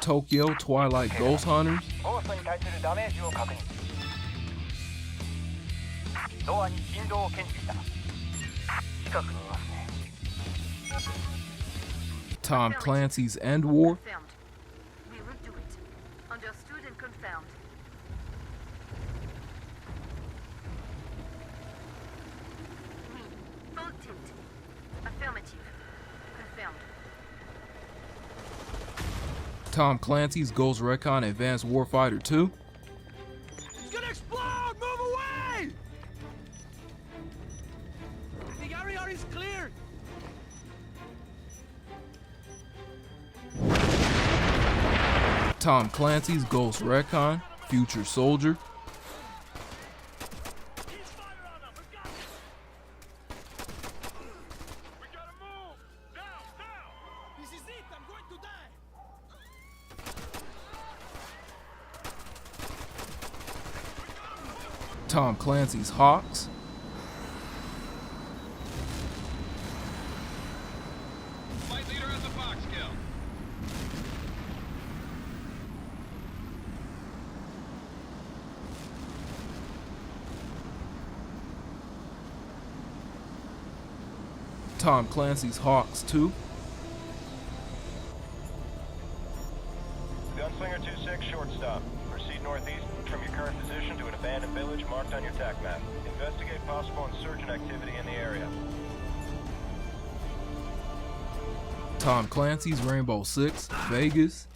Tokyo Twilight Ghost Hunters. ゴーストに対するダメージを確認。ドアに振動を検知した。近くにいますね。Tom Clancy's End War. We will do it. Understood and confirmed. Full tilt. Affirmative. Confirmed. Tom Clancy's Ghost Recon Advanced Warfighter 2. It's gonna explode! Move away! The area is cleared! Tom Clancy's Ghost Recon Future Soldier. This is it! I'm going to die! Tom Clancy's Hawks. Flight leader has a Fox kill. Tom Clancy's Hawks 2. Gunslinger 2-6, shortstop. Proceed northeast from your current position to an abandoned village marked on your TAC map. Investigate possible insurgent activity in the area. Tom Clancy's Rainbow Six Vegas.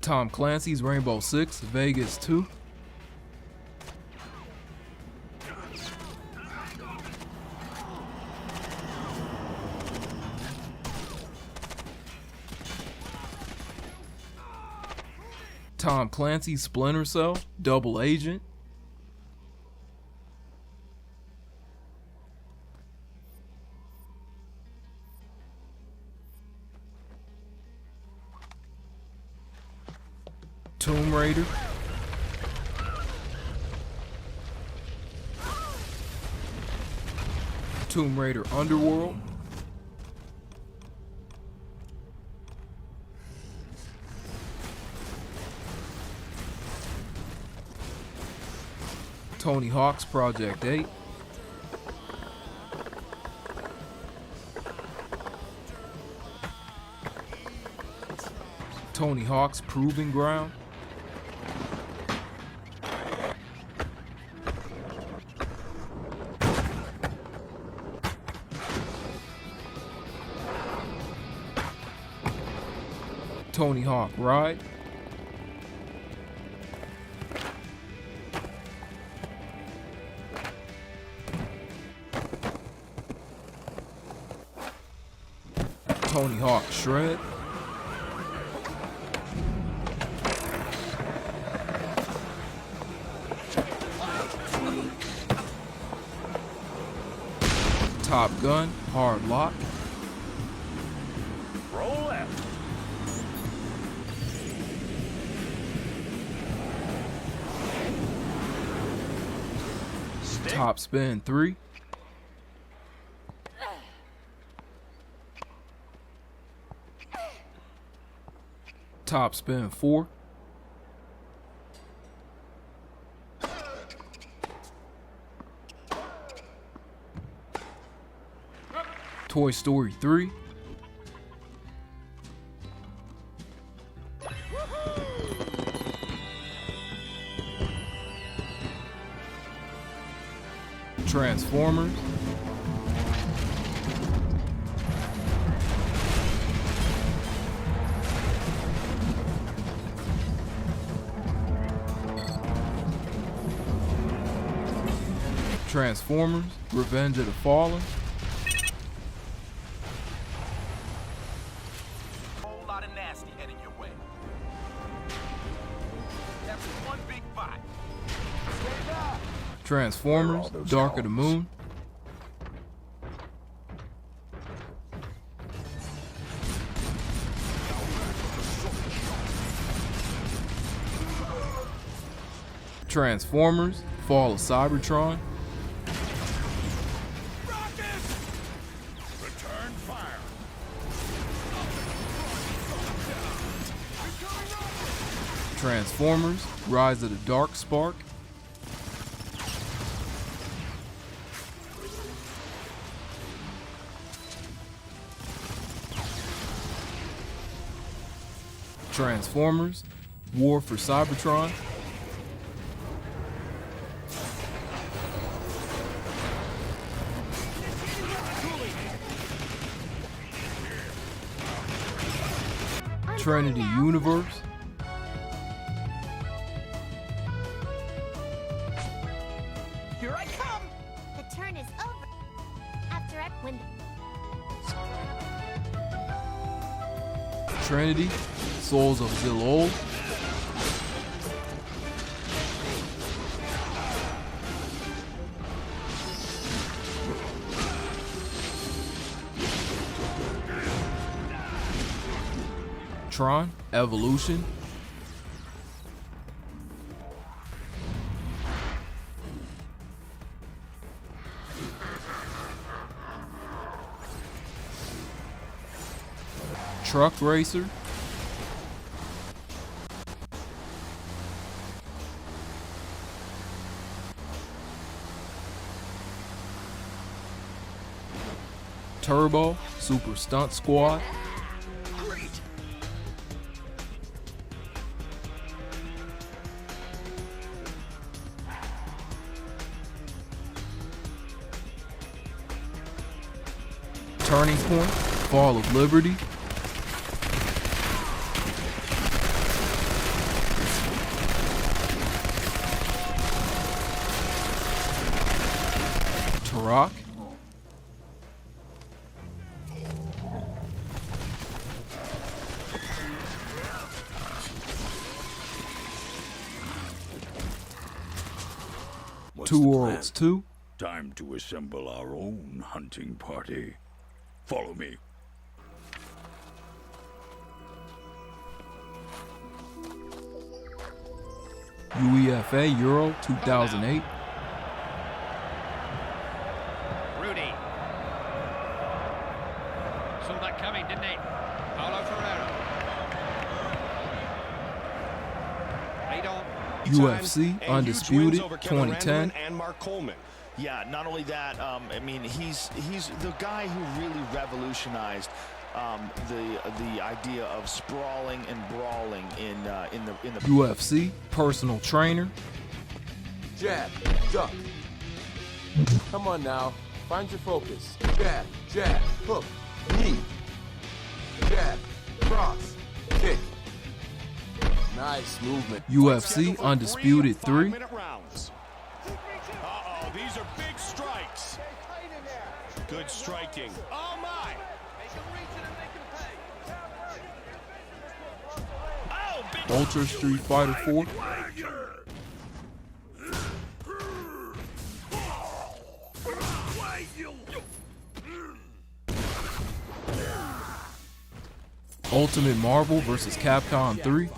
Tom Clancy's Rainbow Six Vegas 2. Tom Clancy's Splinter Cell Double Agent. Tomb Raider. Tomb Raider Underworld. Tony Hawk's Project 8. Tony Hawk's Proving Ground. Tony Hawk Ride. Tony Hawk Shred. Top Gun Hard Lock. Roll left. Top Spin 3. Top Spin 4. Toy Story 3. Transformers. Transformers, Revenge of the Fallen. Whole lot of nasty heading your way. That was one big fight. Transformers, Dark of the Moon. Transformers, Fall of Cybertron. Return fire. Transformers, Rise of the Dark Spark. Transformers, War for Cybertron. Trinity Universe. Here I come! The turn is over. After I win. Trinity, Souls of Zilol. Tron, Evolution. Truck Racer. Turbo, Super Stunt Squad. Turning Point, Fall of Liberty. Karak. Two Worlds 2. Time to assemble our own hunting party. Follow me. UEFA Euro 2008. Rudy. Saw that coming, didn't he? Paulo Ferreira. Lead on. UFC Undisputed 2010. And Mark Coleman. Yeah, not only that, I mean, he's the guy who really revolutionized the idea of sprawling and brawling in the UFC Personal Trainer. Jab, duck. Come on now, find your focus. Jab, jab, hook, knee. Jab, cross, kick. Nice movement. UFC Undisputed 3. Uh-oh, these are big strikes. Good striking. Oh, my. Ultra Street Fighter 4. Ultimate Marvel vs. Capcom 3.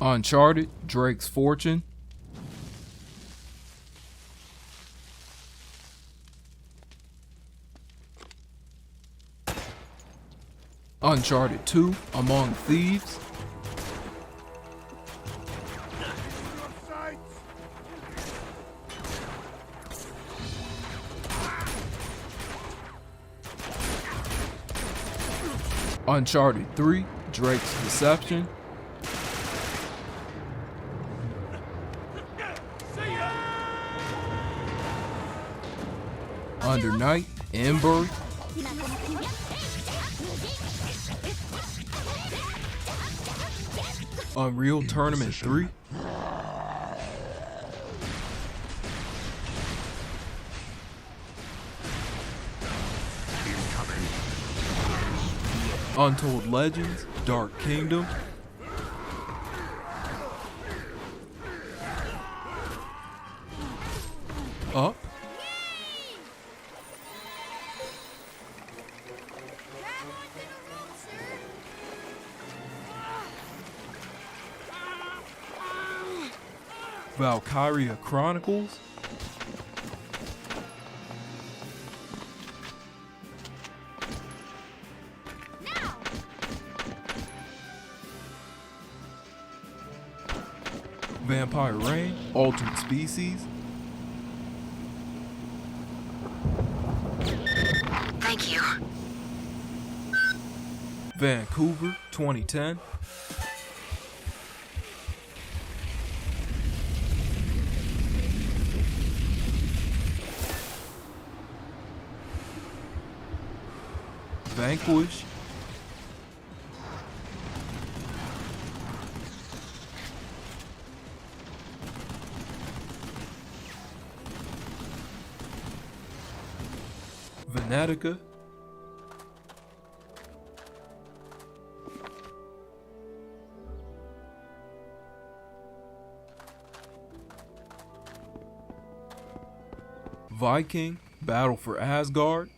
Uncharted Drake's Fortune. Uncharted 2 Among Thieves. Uncharted 3 Drake's Deception. Under Night Ember. Unreal Tournament 3. Untold Legends Dark Kingdom. Up. Valkyria Chronicles. Vampire Reign, Altered Species. Thank you. Vancouver 2010. Vanquish. Venetica. Viking, Battle for Asgard.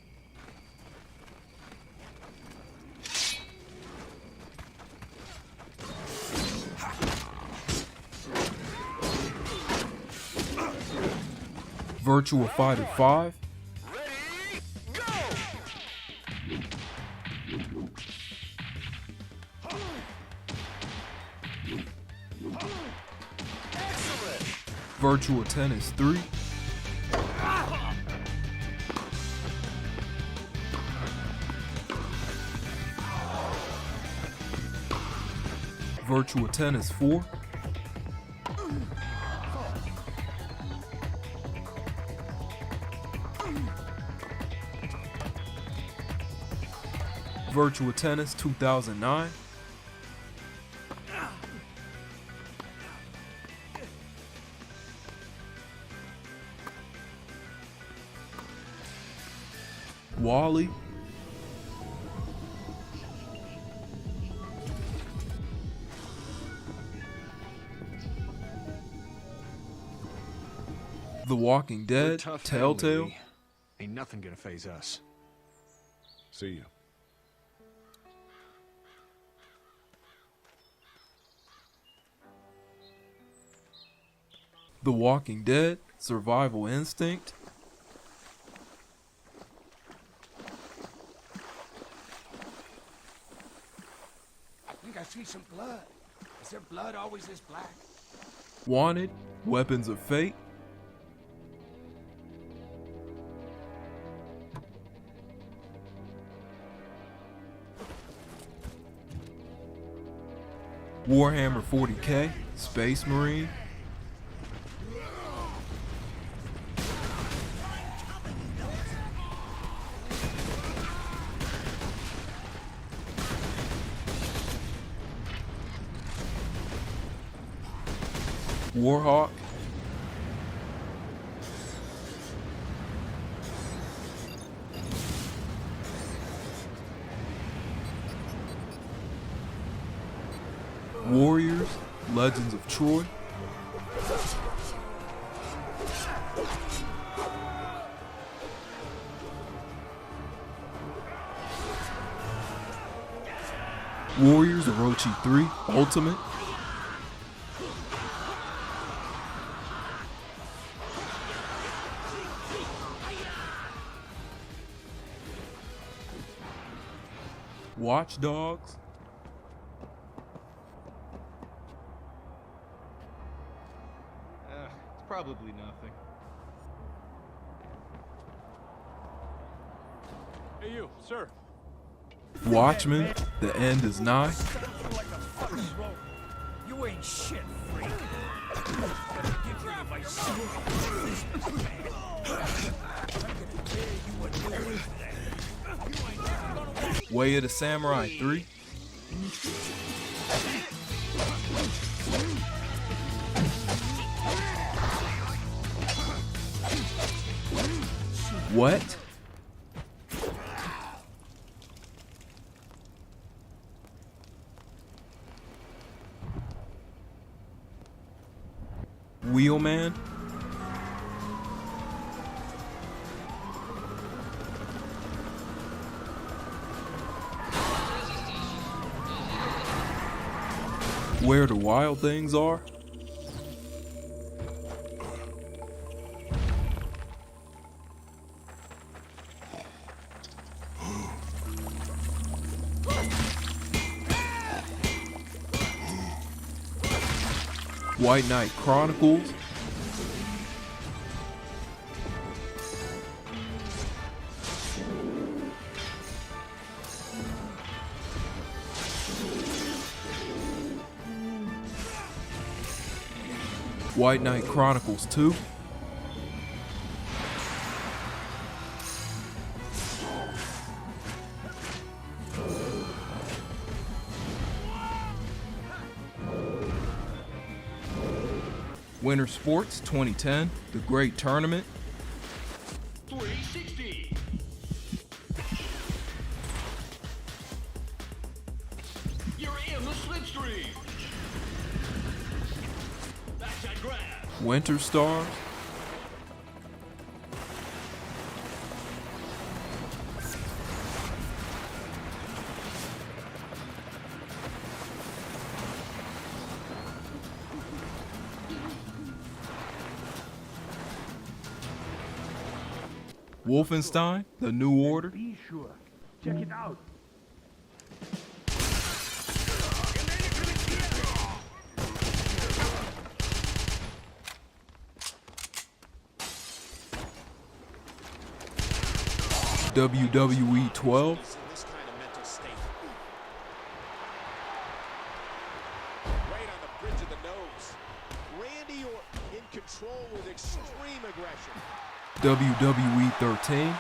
Virtua Fighter 5. Virtua Tennis 3. Virtua Tennis 4. Virtua Tennis 2009. Wally. The Walking Dead, Telltale. Ain't nothing gonna phase us. See you. The Walking Dead, Survival Instinct. I think I see some blood. Is there blood always this black? Wanted, Weapons of Fate. Warhammer 40K, Space Marine. Warhawk. Warriors, Legends of Troy. Warriors Orochi 3 Ultimate. Watch Dogs. It's probably nothing. Hey, you, sir. Watchmen, The End is Nigh. You ain't shit, freak. Way of the Samurai 3. What? Wheelman. Where the Wild Things Are. White Knight Chronicles. White Knight Chronicles 2. Winter Sports 2010, The Great Tournament. 360. You're in the slipstream. Backside grab. Winter Stars. Wolfenstein, The New Order. Be sure. Check it out. WWE 12. This kind of mental state. Right on the bridge of the nose. Randy Orton in control with extreme aggression. WWE 13. Any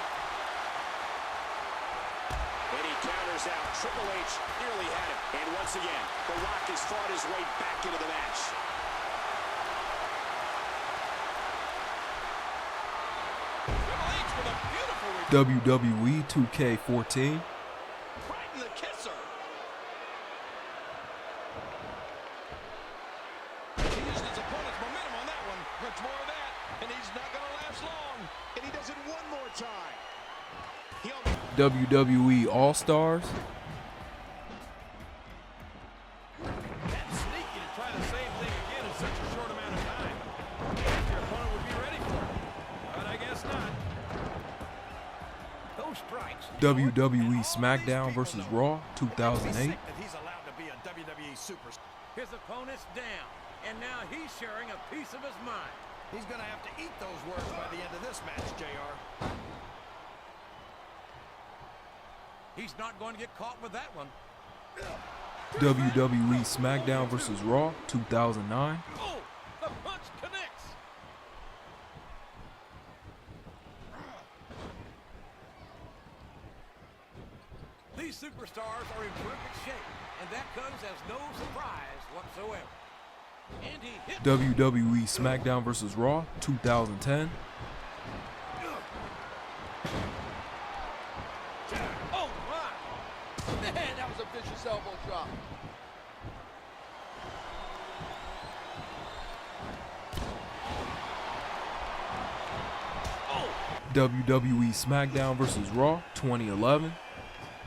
counter wears out, Triple H nearly had him. And once again, The Rock has fought his way back into the match. WWE 2K14. Right in the kisser. He used his opponent's momentum on that one. Much more of that, and he's not going to last long. And he does it one more time. WWE All-Stars. That's sneaky to try the same thing again in such a short amount of time. Your opponent would be ready for it, but I guess not. Those strikes. WWE SmackDown vs. Raw 2008. He's allowed to be a WWE superstar. His opponent's down, and now he's sharing a piece of his mind. He's going to have to eat those words by the end of this match, JR. He's not going to get caught with that one. WWE SmackDown vs. Raw 2009. Oh, the punch connects. These superstars are in perfect shape, and that comes as no surprise whatsoever. And he hit WWE SmackDown vs. Raw 2010. Oh, my. Man, that was a vicious elbow drop. WWE SmackDown vs. Raw 2011.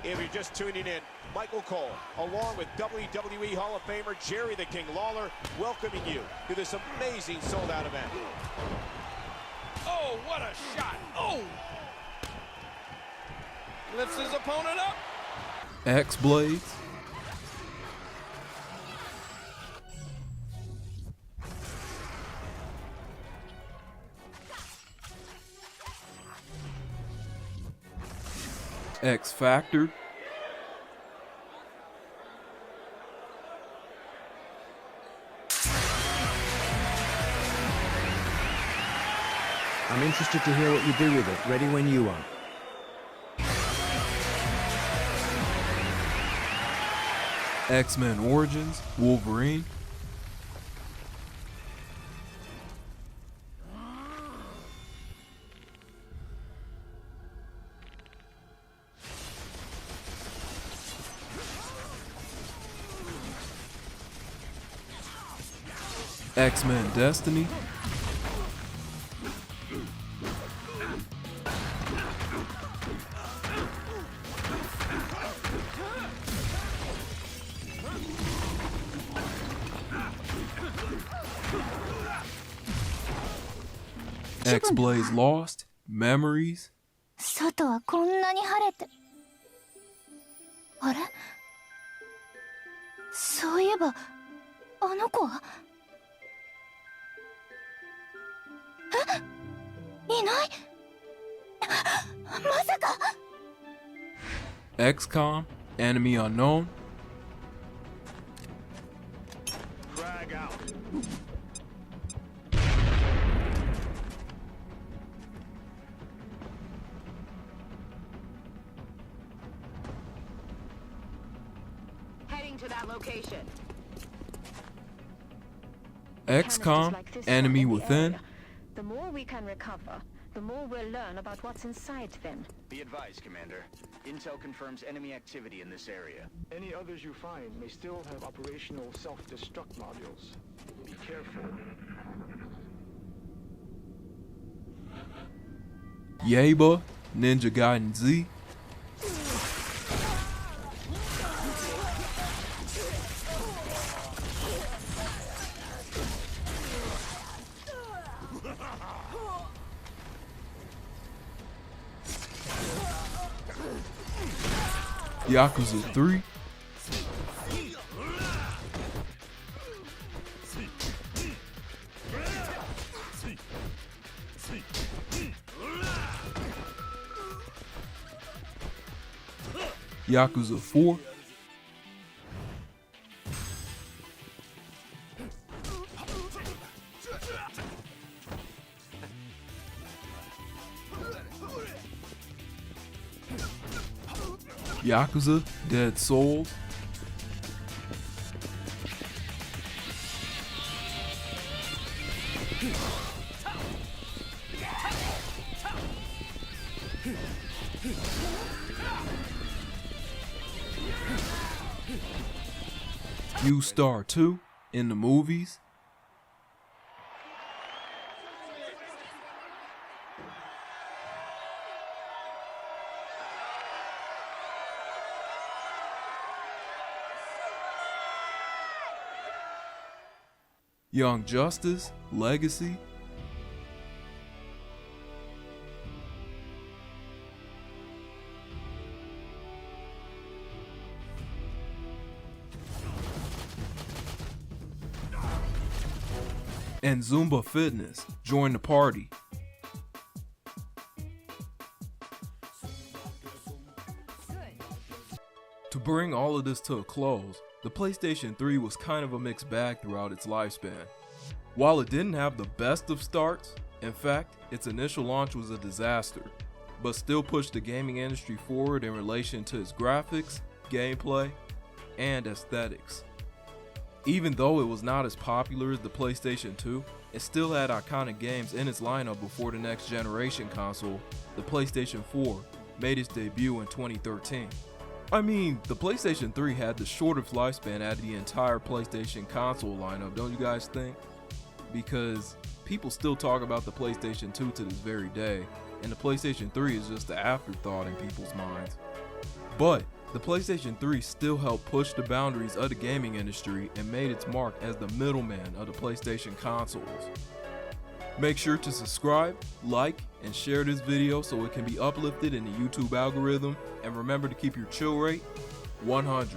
If you're just tuning in, Michael Cole, along with WWE Hall of Famer Jerry the King Lawler, welcoming you to this amazing sold-out event. Oh, what a shot. Oh! Lifts his opponent up. X-Blades. X Factor. I'm interested to hear what you do with it. Ready when you are. X-Men Origins, Wolverine. X-Men Destiny. X-Blaze Lost, Memories. 外はこんなに晴れて。あれ？そういえば、あの子は？え？いない？まさか！ XCOM, Enemy Unknown. Drag out. Heading to that location. XCOM, Enemy Within. The more we can recover, the more we'll learn about what's inside them. Be advised, Commander. Intel confirms enemy activity in this area. Any others you find may still have operational self-destruct modules. Be careful. Yaiba, Ninja Gaiden Z. Yakuza 3. Yakuza 4. Yakuza, Dead Souls, U-Star 2 in the movies, Young Justice, Legacy, and Zumba Fitness. Join the party. To bring all of this to a close, the PlayStation 3 was kind of a mixed bag throughout its lifespan. While it didn't have the best of starts, in fact, its initial launch was a disaster, but still pushed the gaming industry forward in relation to its graphics, gameplay, and aesthetics. Even though it was not as popular as the PlayStation 2, it still had iconic games in its lineup before the next generation console, the PlayStation 4, made its debut in 2013. I mean, the PlayStation 3 had the shortest lifespan out of the entire PlayStation console lineup, don't you guys think? Because people still talk about the PlayStation 2 to this very day, and the PlayStation 3 is just an afterthought in people's minds. But the PlayStation 3 still helped push the boundaries of the gaming industry and made its mark as the middleman of the PlayStation consoles. Make sure to subscribe, like, and share this video so it can be uplifted in the YouTube algorithm, and remember to keep your chill rate 100.